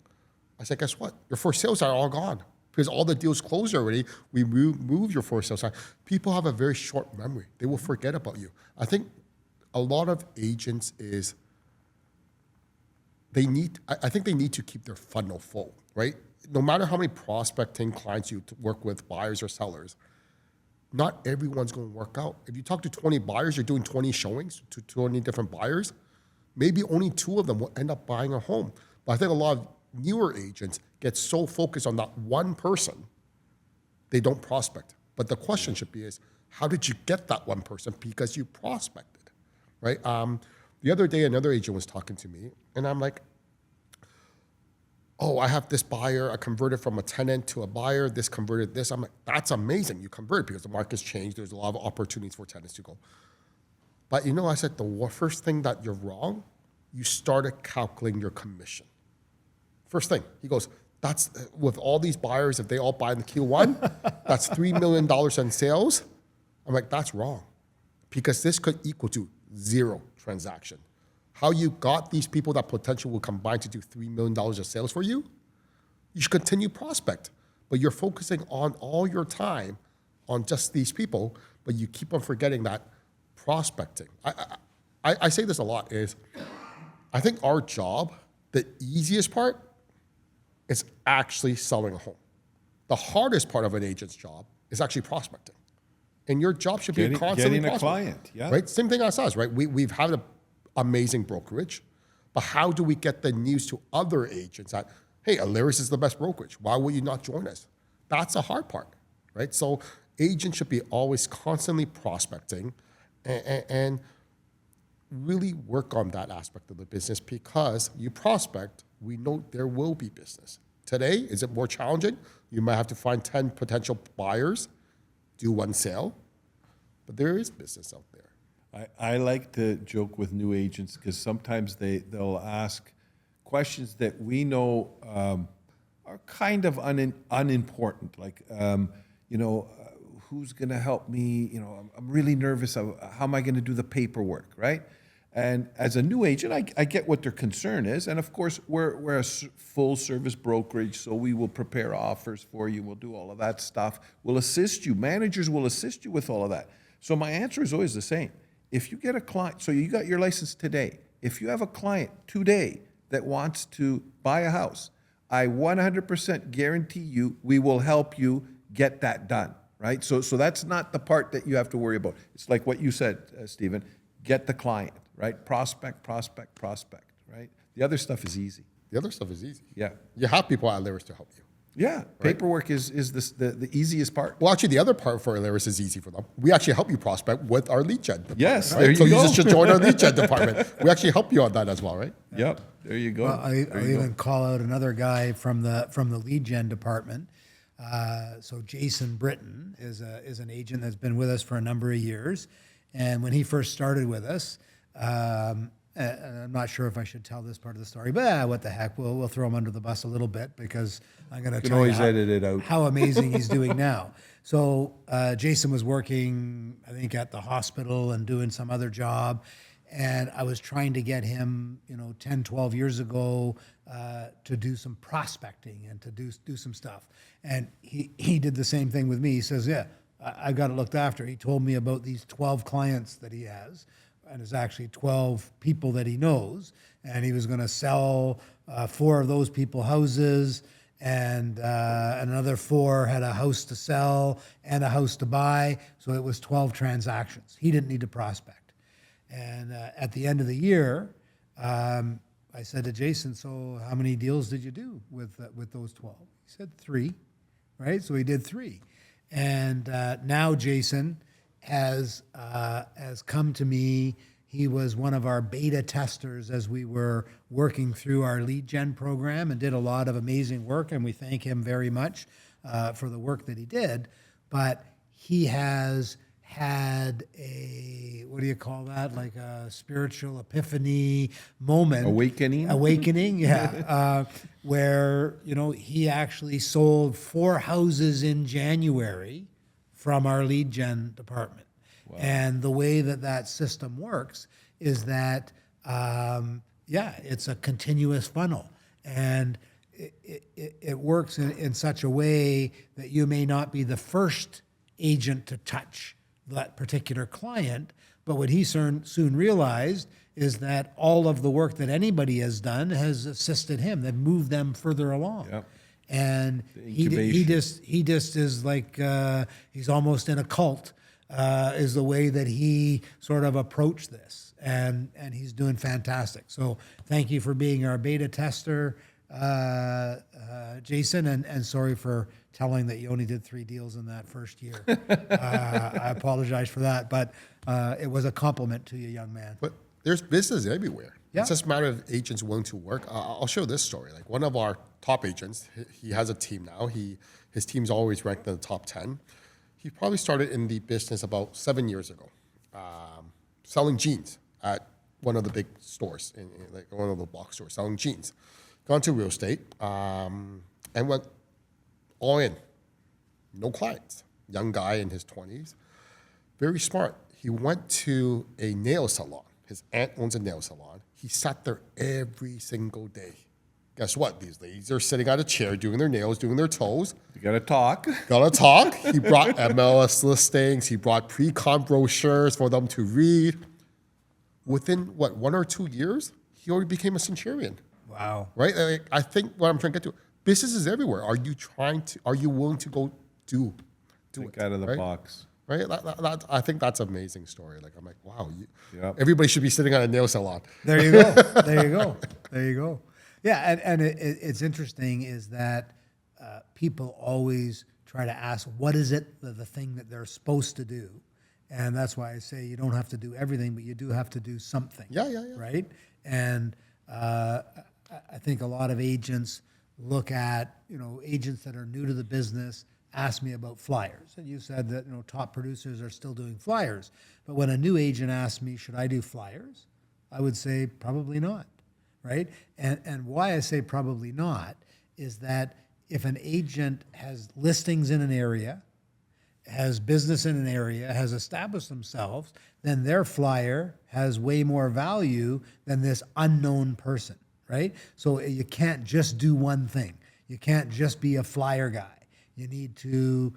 S4: I said, guess what? Your for sales are all gone because all the deals closed already. We moved your for sales. People have a very short memory. They will forget about you. I think a lot of agents is I think they need to keep their funnel full, right? No matter how many prospecting clients you work with, buyers or sellers, not everyone's going to work out. If you talk to 20 buyers, you're doing 20 showings to 20 different buyers, maybe only 2 of them will end up buying a home. But I think a lot of newer agents get so focused on that one person, they don't prospect. But the question should be is, how did you get that one person? Because you prospected, right? The other day, another agent was talking to me, and I'm like, oh, I have this buyer. I converted from a tenant to a buyer. This converted this. I'm like, that's amazing. You converted because the market's changed. There's a lot of opportunities for tenants to go. But I said the first thing that you're wrong, you started calculating your commission. First thing, he goes, that's with all these buyers, if they all buy in the Q1, that's $3 million in sales. I'm like, that's wrong because this could equal to 0 transaction. How you got these people that potential will combine to do $3 million of sales for you? You should continue prospect, but you're focusing on all your time on just these people, but you keep on forgetting that prospecting. I say this a lot is, I think our job, the easiest part is actually selling a home. The hardest part of an agent's job is actually prospecting. And your job should be constantly
S3: getting a
S4: prospecting,
S3: client, yeah.
S4: right? Same thing as us, right? We've had an amazing brokerage, but how do we get the news to other agents that, hey, ALERES is the best brokerage. Why will you not join us? That's the hard part, right? So agents should be always constantly prospecting and really work on that aspect of the business because you prospect, we know there will be business. Today, is it more challenging? You might have to find 10 potential buyers, do 1 sale, but there is business out there.
S3: I like to joke with new agents because sometimes they'll ask questions that we know are kind of unimportant. Like, who's going to help me? I'm really nervous. How am I going to do the paperwork, right? And as a new agent, I get what their concern is. And of course, we're a full service brokerage, so we will prepare offers for you. We'll do all of that stuff. We'll assist you. Managers will assist you with all of that. So my answer is always the same. If you get a client, so you got your license today. If you have a client today that wants to buy a house, I 100% guarantee you we will help you get that done, right? So that's not the part that you have to worry about. It's like what you said, Stephen, get the client, right? Prospect, right? The other stuff is easy.
S4: The other stuff is easy.
S3: Yeah.
S4: You have people at ALERES to help you.
S3: Yeah, right? Paperwork is the easiest part.
S4: Well, actually, the other part for ALERES is easy for them. We actually help you prospect with our lead gen department.
S3: Yes,
S4: right?
S3: there you
S4: so
S3: go.
S4: So you just should join our lead gen department. We actually help you on that as well, right?
S3: Yep, there you go.
S2: Well, I'll even call out another guy from the lead gen department. So Jason Britton is an agent that's been with us for a number of years, and when he first started with us, and I'm not sure if I should tell this part of the story, but what the heck, we'll throw him under the bus a little bit because I'm going to tell
S3: always
S2: you
S3: edit it out.
S2: how amazing he's doing now. So Jason was working, I think, at the hospital and doing some other job, And I was trying to get him, 10, 12 years ago to do some prospecting and to do some stuff. And he did the same thing with me. He says, yeah, I got it looked after. He told me about these 12 clients that he has, and it's actually 12 people that he knows. And he was going to sell 4 of those people houses, and another 4 had a house to sell and a house to buy. So it was 12 transactions. He didn't need to prospect. And at the end of the year, I said to Jason, so how many deals did you do with those 12? He said 3, right? So he did 3. And now Jason has come to me. He was one of our beta testers as we were working through our lead gen program and did a lot of amazing work, and we thank him very much for the work that he did. But he has had a, what do you call that? Like a spiritual epiphany moment. Awakening, yeah. Where, he actually sold 4 houses in January from our lead gen department. Wow. And the way that system works is that, it's a continuous funnel. And it works in such a way that you may not be the first agent to touch that particular client, but what he soon realized is that all of the work that anybody has done has assisted him, that moved them further along. Yep. And he just is like, he's almost in a cult, is the way that he sort of approached this. And he's doing fantastic. So thank you for being our beta tester, Jason, and sorry for telling that you only did 3 deals in that first year. I apologize for that, but it was a compliment to you, young man.
S4: But there's business everywhere.
S2: Yeah.
S4: It's just a matter of agents willing to work. I'll show this story. Like one of our top agents, he has a team now. His team's always ranked in the top 10. He probably started in the business about 7 years ago, selling jeans at one of the big stores, in like one of the box stores, selling jeans. Gone to real estate and went all in. No clients. Young guy in his 20s. Very smart. He went to a nail salon. His aunt owns a nail salon. He sat there every single day. Guess what? These ladies are sitting on a chair doing their nails, doing their toes.
S3: You gotta talk.
S4: Gotta talk. He brought MLS listings. He brought pre-con brochures for them to read. Within, 1 or 2 years, he already became a centurion.
S2: Wow.
S4: Right? Like, I think what I'm trying to get to, business is everywhere. Are you willing to go do
S3: Think
S4: it?
S3: out of the
S4: right?
S3: box.
S4: Right? I think that's an amazing story. Like, I'm like, wow, everybody should be sitting on a nail salon.
S2: There you go. There you go. Yeah, and it's interesting is that people always try to ask, what is it, the thing that they're supposed to do? And that's why I say you don't have to do everything, but you do have to do something.
S4: Yeah.
S2: Right? And I think a lot of agents look at, agents that are new to the business ask me about flyers. And you said that, top producers are still doing flyers. But when a new agent asks me, should I do flyers? I would say probably not, right? And why I say probably not is that if an agent has listings in an area, has business in an area, has established themselves, then their flyer has way more value than this unknown person, right? So you can't just do one thing. You can't just be a flyer guy. You need to,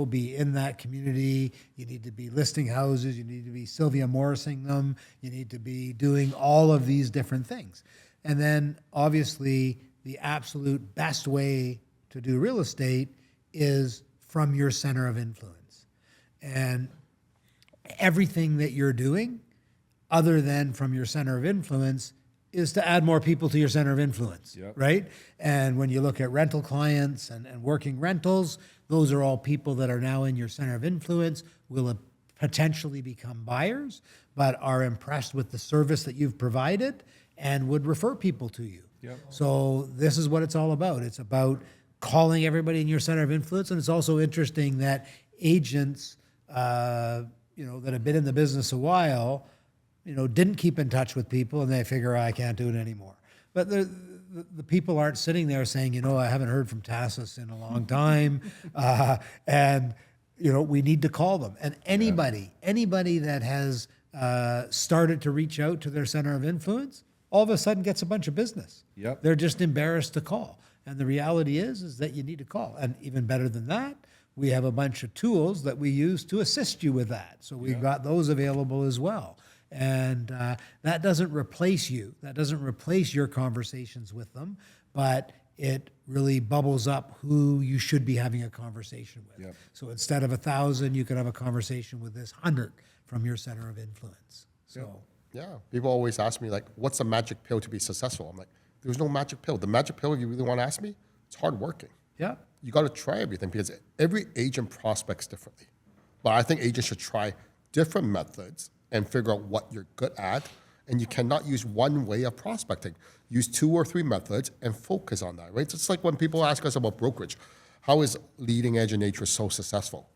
S2: be in that community. You need to be listing houses. You need to be Sylvia Morrising them. You need to be doing all of these different things. And then obviously the absolute best way to do real estate is from your center of influence. And everything that you're doing other than from your center of influence is to add more people to your center of influence, right? And when you look at rental clients and working rentals, those are all people that are now in your center of influence, will potentially become buyers, but are impressed with the service that you've provided and would refer people to you. So this is what it's all about. It's about calling everybody in your center of influence. And it's also interesting that agents, that have been in the business a while, didn't keep in touch with people and they figure, I can't do it anymore. But the people aren't sitting there saying, I haven't heard from Tasis in a long time. And we need to call them. And anybody that has started to reach out to their center of influence, all of a sudden gets a bunch of business.
S3: Yep.
S2: They're just embarrassed to call. And the reality is that you need to call. And even better than that, we have a bunch of tools that we use to assist you with that. So we've got those available as well. And that doesn't replace you. That doesn't replace your conversations with them, but it really bubbles up who you should be having a conversation with.
S3: Yep.
S2: So instead of 1,000, you could have a conversation with this 100 from your center of influence. So
S4: Yeah. People always ask me, like, what's the magic pill to be successful? I'm like, there's no magic pill. The magic pill, you really want to ask me, it's hard working.
S2: yeah,
S4: You got to try everything because every agent prospects differently. But I think agents should try different methods and figure out what you're good at. And you cannot use one way of prospecting. Use 2 or 3 methods and focus on that, right? It's just like when people ask us about brokerage. How is Leading Edge Atria so successful?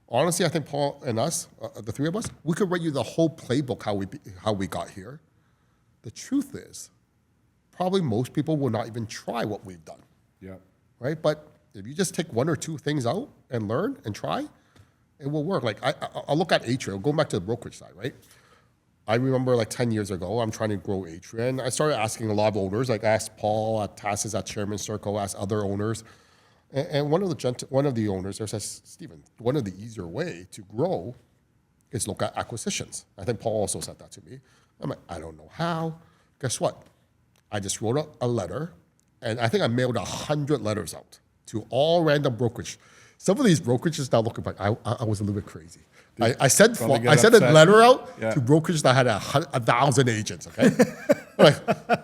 S4: Honestly, I think Paul and us, the 3 of us, we could write you the whole playbook how we got here. The truth is, probably most people will not even try what we've done,
S3: Yep.
S4: right? But if you just take 1 or 2 things out and learn and try, it will work. Like I'll look at Atria, going back to the brokerage side, right? I remember like 10 years ago, I'm trying to grow Atria, and I started asking a lot of owners. Like I asked Paul at Tasis at Chairman Circle, asked other owners, and one of the owners there says, Stephen, one of the easier way to grow is look at acquisitions. I think Paul also said that to me. I'm like, I don't know how. Guess what? I just wrote a letter, and I think I mailed 100 letters out to all random brokerage. Some of these brokerages now looking back, I was a little bit crazy. I sent a letter out to brokerages that had 1,000 agents. Okay, like,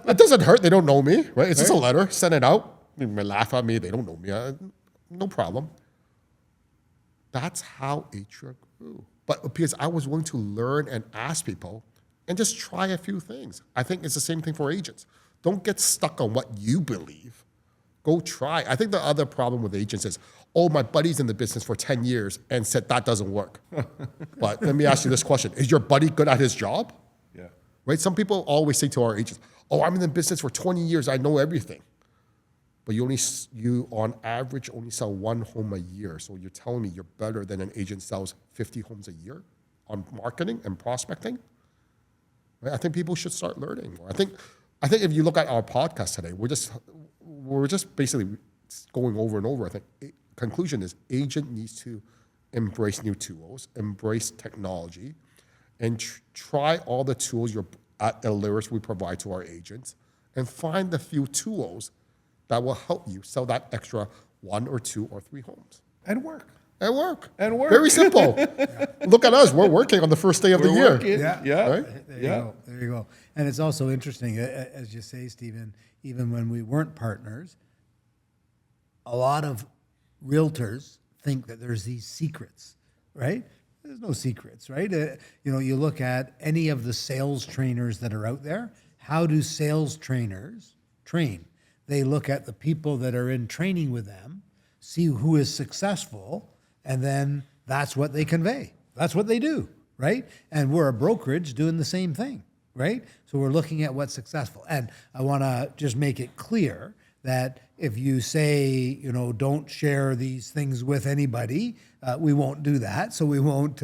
S4: it doesn't hurt. They don't know me, right? It's just a letter. Send it out. They may laugh at me. They don't know me. No problem. That's how Atria grew. But because I was willing to learn and ask people and just try a few things. I think it's the same thing for agents. Don't get stuck on what you believe. Go try. I think the other problem with agents is, oh, my buddy's in the business for 10 years and said that doesn't work. But let me ask you this question. Is your buddy good at his job?
S3: Yeah.
S4: Right? Some people always say to our agents, oh, I'm in the business for 20 years. I know everything. But you on average only sell 1 home a year. So you're telling me you're better than an agent sells 50 homes a year on marketing and prospecting? Right? I think people should start learning more. I think if you look at our podcast today, we're just basically going over and over. I think conclusion is agent needs to embrace new tools, embrace technology, and try all the tools at ALERES we provide to our agents, and find the few tools that will help you sell that extra 1 or 2 or 3 homes.
S3: And work.
S4: And work.
S3: And work.
S4: Very simple. Look at us. We're working on the first day of the year.
S3: Working. Yeah.
S4: Right?
S2: There you go. There you go. And it's also interesting, as you say, Stephen, even when we weren't partners, a lot of realtors think that there's these secrets, right? There's no secrets, right? You look at any of the sales trainers that are out there. How do sales trainers train? They look at the people that are in training with them, see who is successful, and then that's what they convey. That's what they do, right? And we're a brokerage doing the same thing, right? So we're looking at what's successful. And I want to just make it clear that if you say, don't share these things with anybody, we won't do that. So we won't,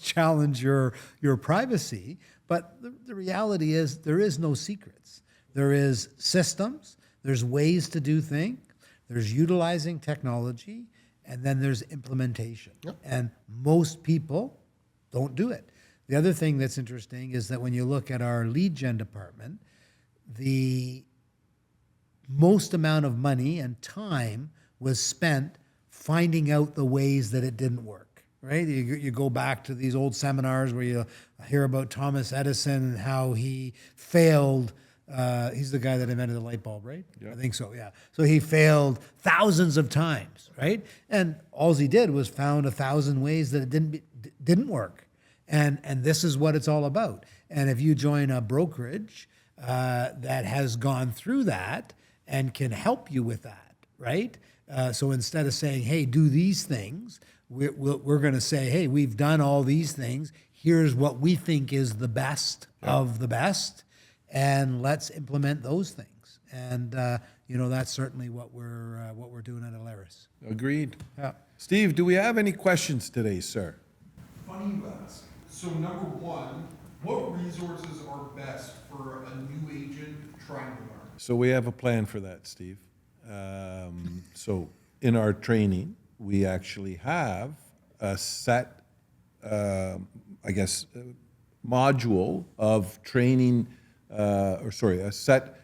S2: challenge your privacy. But the reality is there is no secrets. There is systems. There's ways to do things. There's utilizing technology. And then there's implementation. Yep. And most people don't do it. The other thing that's interesting is that when you look at our lead gen department, the most amount of money and time was spent finding out the ways that it didn't work, right? You go back to these old seminars where you hear about Thomas Edison and how he failed. He's the guy that invented the light bulb, right? Yeah. I think so, yeah. So he failed thousands of times, right? And all he did was found 1,000 ways that it didn't work. And this is what it's all about. And if you join a brokerage that has gone through that and can help you with that, right? So instead of saying, hey, do these things, we're going to say, hey, we've done all these things. Here's what we think is the best of the best, and let's implement those things. And that's certainly what we're doing at ALERES.
S3: Agreed.
S2: Yeah.
S3: Steve, do we have any questions today, sir?
S5: Funny you ask.
S1: So number one, what resources are best for a new agent trying to learn?
S3: So we have a plan for that, Steve. So in our training, we actually have a set, module of training, a set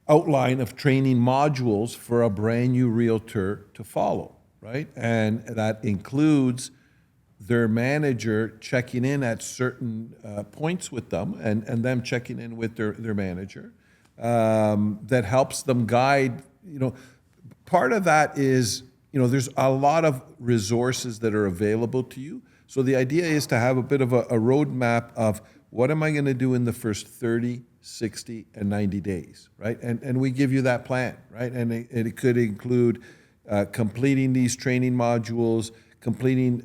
S3: outline of training modules for a brand new realtor to follow, right? And that includes their manager checking in at certain points with them and them checking in with their manager. That helps them guide, part of that is, there's a lot of resources that are available to you. So the idea is to have a bit of a roadmap of what am I going to do in the first 30, 60, and 90 days, right? And we give you that plan, right? And it could include completing these training modules, completing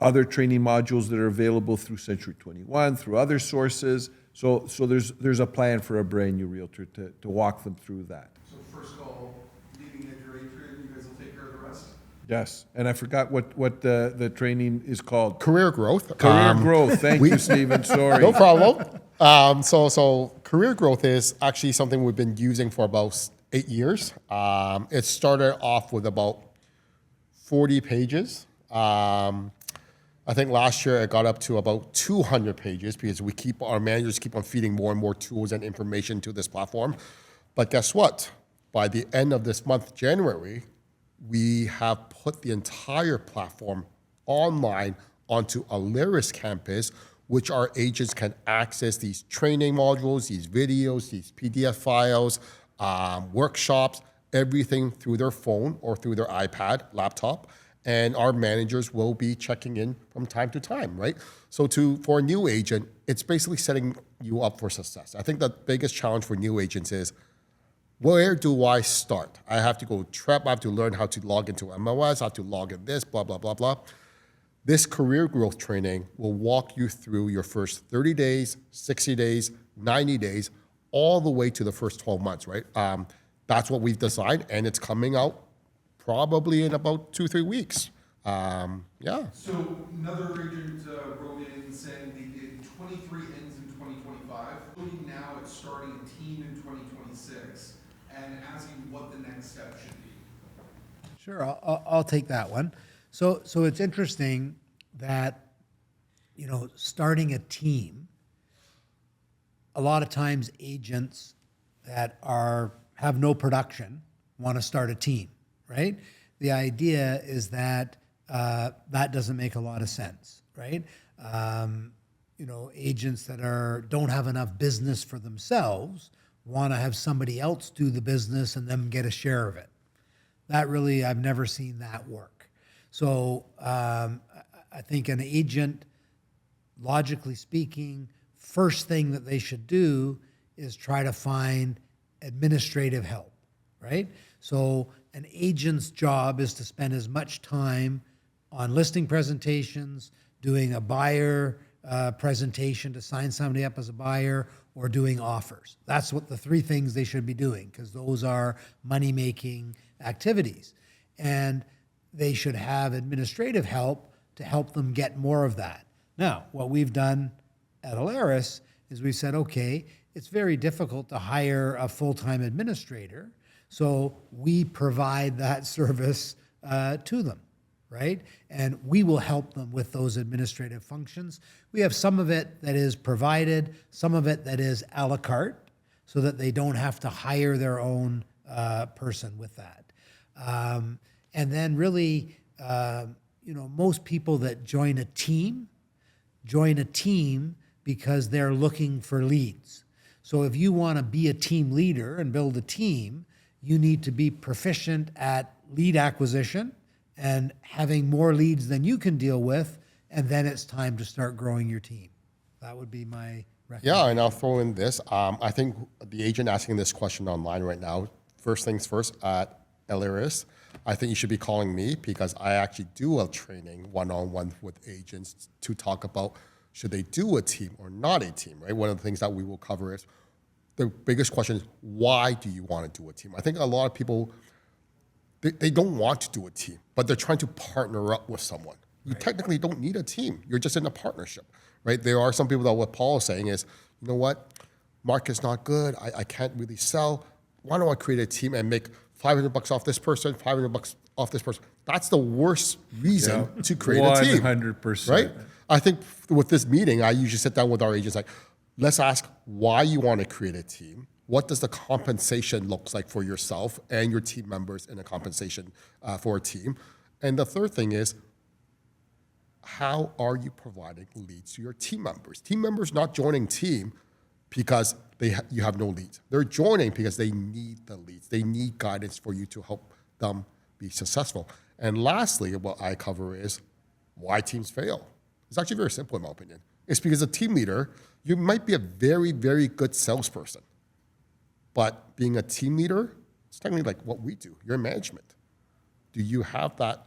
S3: other training modules that are available through Century 21, through other sources. So there's a plan for a brand new realtor to walk them through that.
S1: So first call, Leading Edge Atria, you guys will take care of the rest?
S3: Yes, and I forgot what the training is called.
S4: Career growth.
S3: Career growth. Thank you, Stephen. Sorry.
S4: No problem. So career growth is actually something we've been using for about 8 years. It started off with about 40 pages. I think last year it got up to about 200 pages because our managers keep on feeding more and more tools and information to this platform. But guess what? By the end of this month, January, we have put the entire platform online onto ALERES campus, which our agents can access these training modules, these videos, these PDF files, workshops, everything through their phone or through their iPad, laptop. And our managers will be checking in from time to time, right? So for a new agent, it's basically setting you up for success. I think the biggest challenge for new agents is, where do I start? I have to go I have to learn how to log into MLS, I have to log in this, blah, blah, blah, blah. This career growth training will walk you through your first 30 days, 60 days, 90 days, all the way to the first 12 months, right? That's what we've designed, and it's coming out probably in about 2-3 weeks. Yeah.
S1: So another agent wrote in saying they did 23 ends in 2025, looking now at starting a team in 2026, and asking what the next step should be.
S2: Sure, I'll take that one. So it's interesting that, starting a team, a lot of times agents that have no production want to start a team, right? The idea is that that doesn't make a lot of sense, right? Agents that don't have enough business for themselves want to have somebody else do the business and them get a share of it. That really, I've never seen that work. So I think an agent, logically speaking, first thing that they should do is try to find administrative help, right? So an agent's job is to spend as much time on listing presentations, doing a buyer presentation to sign somebody up as a buyer, or doing offers. That's what the three things they should be doing, because those are money-making activities. And they should have administrative help to help them get more of that. Now, what we've done at ALERES is we said, okay, it's very difficult to hire a full-time administrator, so we provide that service to them, right? And we will help them with those administrative functions. We have some of it that is provided, some of it that is a la carte, so that they don't have to hire their own person with that. And then really, most people that join a team because they're looking for leads. So if you want to be a team leader and build a team, you need to be proficient at lead acquisition and having more leads than you can deal with, and then it's time to start growing your team. That would be my recommendation.
S4: Yeah, and I'll throw in this. I think the agent asking this question online right now, first things first, at ALERES, I think you should be calling me, because I actually do a training one-on-one with agents to talk about should they do a team or not a team, right? One of the things that we will cover is, the biggest question is, why do you want to do a team? I think a lot of people, they don't want to do a team, but they're trying to partner up with someone. You technically don't need a team. You're just in a partnership, right? There are some people that what Paul is saying is, you know what, market's not good. I can't really sell. Why don't I create a team and make $500 off this person, $500 off this person? That's the worst reason to create a team.
S3: 100%.
S4: Right? I think with this meeting, I usually sit down with our agents like, let's ask why you want to create a team. What does the compensation look like for yourself and your team members in a compensation for a team? And the third thing is, how are you providing leads to your team members? Team members not joining team because you have no leads. They're joining because they need the leads. They need guidance for you to help them be successful. And lastly, what I cover is why teams fail. It's actually very simple in my opinion. It's because a team leader, you might be a very, very good salesperson, but being a team leader, it's technically like what we do. You're in management. Do you have that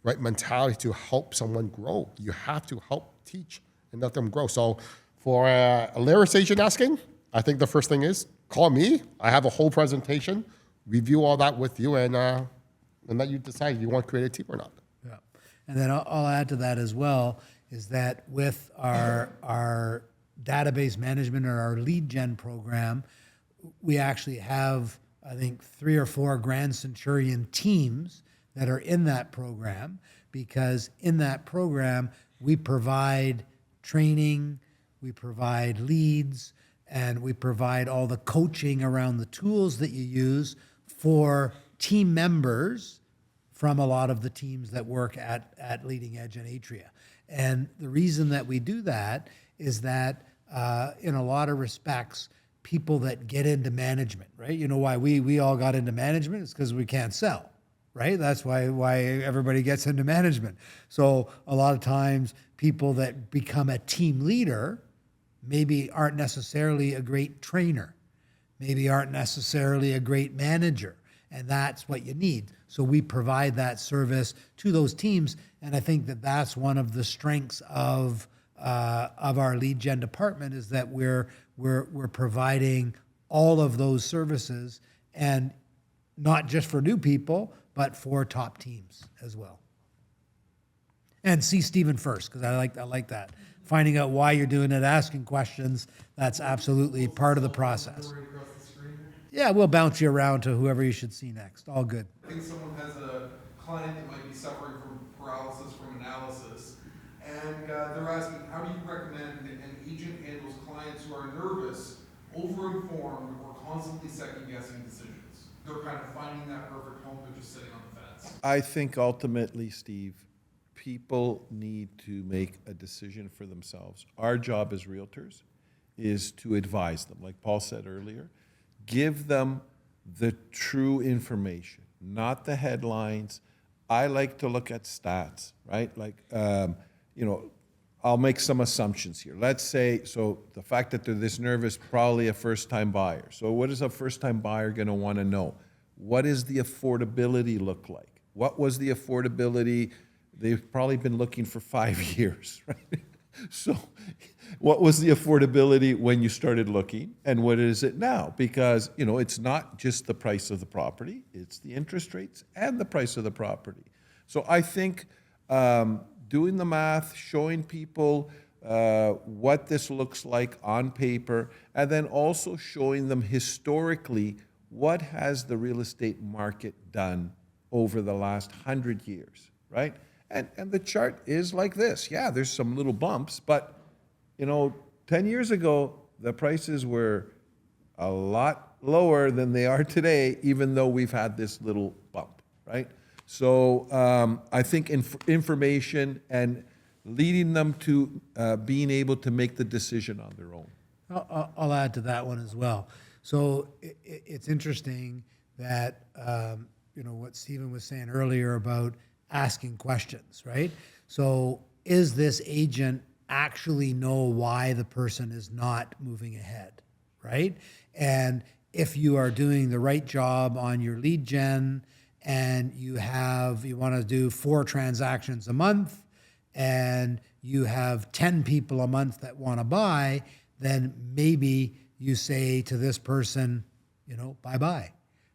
S4: right mentality to help someone grow? You have to help teach and let them grow. So for a ALERES agent asking, I think the first thing is call me. I have a whole presentation, review all that with you, and let you decide if you want to create a team or not.
S2: Yeah. And then I'll add to that as well, is that with our database management or our lead gen program, we actually have, I think, 3 or 4 Grand Centurion teams that are in that program, because in that program, we provide training, we provide leads, and we provide all the coaching around the tools that you use for team members from a lot of the teams that work at Leading Edge and Atria. And the reason that we do that is that in a lot of respects, people that get into management, right? You know why we all got into management? It's because we can't sell, right? That's why everybody gets into management. So a lot of times people that become a team leader maybe aren't necessarily a great trainer, maybe aren't necessarily a great manager, and that's what you need. So we provide that service to those teams, and I think that that's one of the strengths of our lead gen department, is that we're providing all of those services, and not just for new people, but for top teams as well. And see Stephen first, because I like that. Finding out why you're doing it, asking questions, that's absolutely part of the process. Yeah, we'll bounce you around to whoever you should see next. All good.
S1: I think someone has a client that might be suffering from paralysis from analysis, and they're asking, how do you recommend an agent handles clients who are nervous, over-informed, or constantly second-guessing decisions? They're kind of finding that perfect home, they're just sitting on the fence.
S3: I think ultimately, Steve, people need to make a decision for themselves. Our job as realtors is to advise them, like Paul said earlier. Give them the true information, not the headlines. I like to look at stats, right? Like, I'll make some assumptions here. Let's say, so the fact that they're this nervous, probably a first-time buyer. So what is a first-time buyer going to want to know? What does the affordability look like? What was the affordability? They've probably been looking for 5 years, right? So what was the affordability when you started looking, and what is it now? Because, it's not just the price of the property, it's the interest rates and the price of the property. So I think doing the math, showing people what this looks like on paper, and then also showing them historically what has the real estate market done over the last 100 years, right? And the chart is like this. Yeah, there's some little bumps, but 10 years ago, the prices were a lot lower than they are today, even though we've had this little bump, right? So I think information and leading them to being able to make the decision on their own.
S2: I'll add to that one as well. So it's interesting that, what Stephen was saying earlier about asking questions, right? So is this agent actually know why the person is not moving ahead, right? And if you are doing the right job on your lead gen, and you want to do 4 transactions a month, and you have 10 people a month that want to buy, then maybe you say to this person, bye-bye.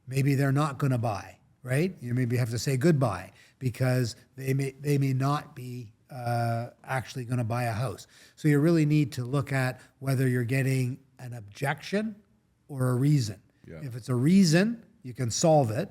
S2: Maybe they're not going to buy, right? You maybe have to say goodbye, because they may not be actually going to buy a house. So you really need to look at whether you're getting an objection or a reason.
S3: Yeah.
S2: If it's a reason, you can solve it,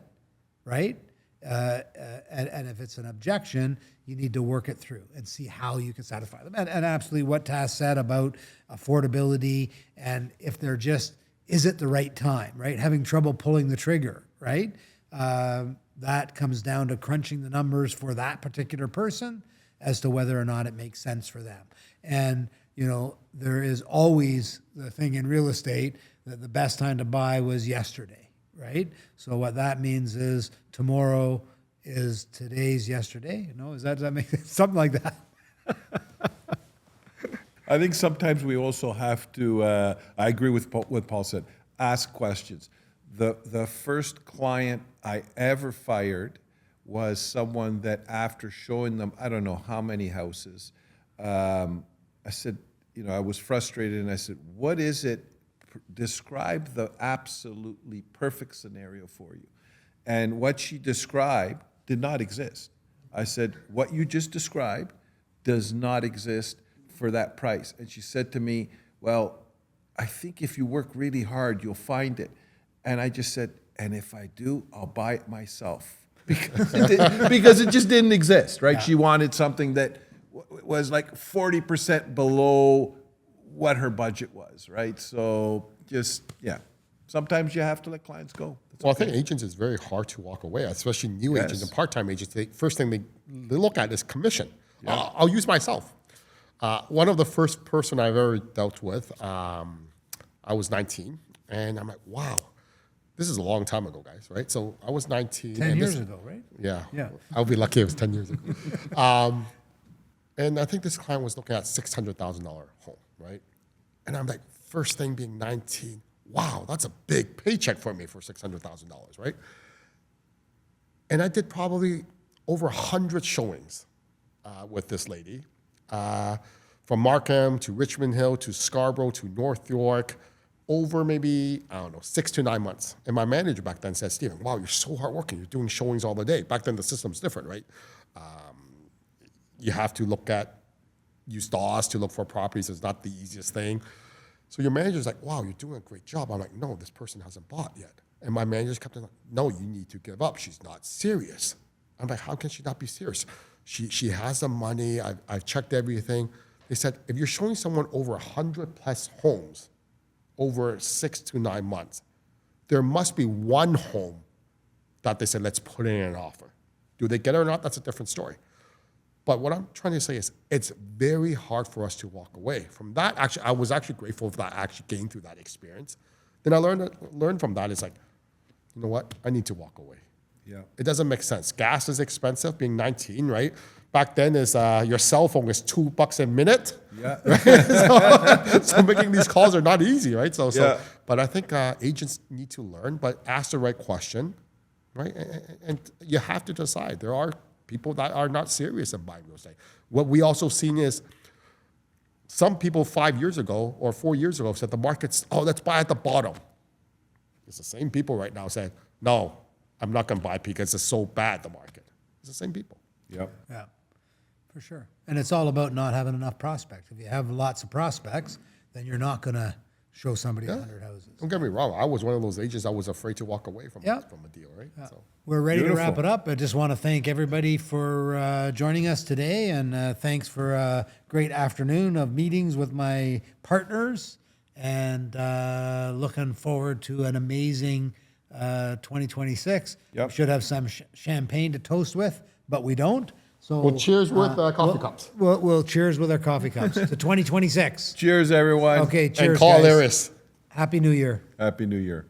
S2: right? And if it's an objection, you need to work it through and see how you can satisfy them. And absolutely what Tas said about affordability, and if they're just, is it the right time, right? Having trouble pulling the trigger, right? That comes down to crunching the numbers for that particular person as to whether or not it makes sense for them. And, you know, there is always the thing in real estate that the best time to buy was yesterday, right? So what that means is tomorrow is today's yesterday. No, does that make sense? Something like that?
S3: I think sometimes we also have to, I agree with what Paul said, ask questions. The first client I ever fired was someone that after showing them, I don't know how many houses, I said, you know, I was frustrated and I said, what is it? Describe the absolutely perfect scenario for you. And what she described did not exist. I said, what you just described does not exist for that price. And she said to me, well, I think if you work really hard, you'll find it. And I just said, and if I do, I'll buy it myself. Because it just didn't exist, right? Yeah. She wanted something that was like 40% below what her budget was, right? So just, yeah, sometimes you have to let clients go. That's
S4: well, okay. I think agents is very hard to walk away, especially new agents and part-time agents. First thing they look at is commission. Yeah. I'll use myself. One of the first person I've ever dealt with, I was 19, and I'm like, wow, this is a long time ago, guys, right? So I was 19.
S2: 10 years ago, right?
S4: Yeah. I'll be lucky it was 10 years ago. And I think this client was looking at $600,000 home, right? And I'm like, first thing being 19, wow, that's a big paycheck for me for $600,000, right? And I did probably over 100 showings with this lady, from Markham to Richmond Hill to Scarborough to North York, over maybe, I don't know, 6 to 9 months. And my manager back then said, Stephen, wow, you're so hardworking. You're doing showings all the day. Back then, the system's different, right? You have to use DOS to look for properties. It's not the easiest thing. So your manager's like, wow, you're doing a great job. I'm like, no, this person hasn't bought yet. And my manager kept on like, no, you need to give up. She's not serious. I'm like, how can she not be serious? She has the money. I've checked everything. They said, if you're showing someone over 100 plus homes over 6 to 9 months, there must be one home that they said, let's put in an offer. Do they get it or not? That's a different story. But what I'm trying to say is it's very hard for us to walk away from that. Actually, I was actually grateful that I actually gained through that experience. Then I learned from that is like, you know what? I need to walk away.
S3: Yeah.
S4: It doesn't make sense. Gas is expensive, being 19, right? Back then is your cell phone is $2 a minute.
S3: Yeah.
S4: Right? so making these calls are not easy, right?
S3: Yeah.
S4: But I think agents need to learn, but ask the right question, right? And you have to decide. There are people that are not serious in buying real estate. What we also seen is some people 5 years ago or 4 years ago said the market's, let's buy at the bottom. It's the same people right now saying, no, I'm not going to buy because it's so bad, the market. It's the same people.
S3: Yep.
S2: Yeah, for sure. And it's all about not having enough prospects. If you have lots of prospects, then you're not going to show somebody 100 houses.
S4: Don't get me wrong. I was one of those agents I was afraid to walk away from a deal, right?
S2: Yeah.
S4: So.
S2: We're ready
S3: Beautiful.
S2: to wrap it up. I just want to thank everybody for joining us today, and thanks for a great afternoon of meetings with my partners, and looking forward to an amazing 2026.
S3: Yep.
S2: We should have some champagne to toast with, but we don't. So
S4: Well, cheers with coffee cups.
S2: We'll cheers with our coffee cups to 2026.
S3: Cheers, everyone.
S2: Okay, cheers,
S4: And call
S2: guys.
S4: ALERES.
S2: Happy New Year.
S3: Happy New Year.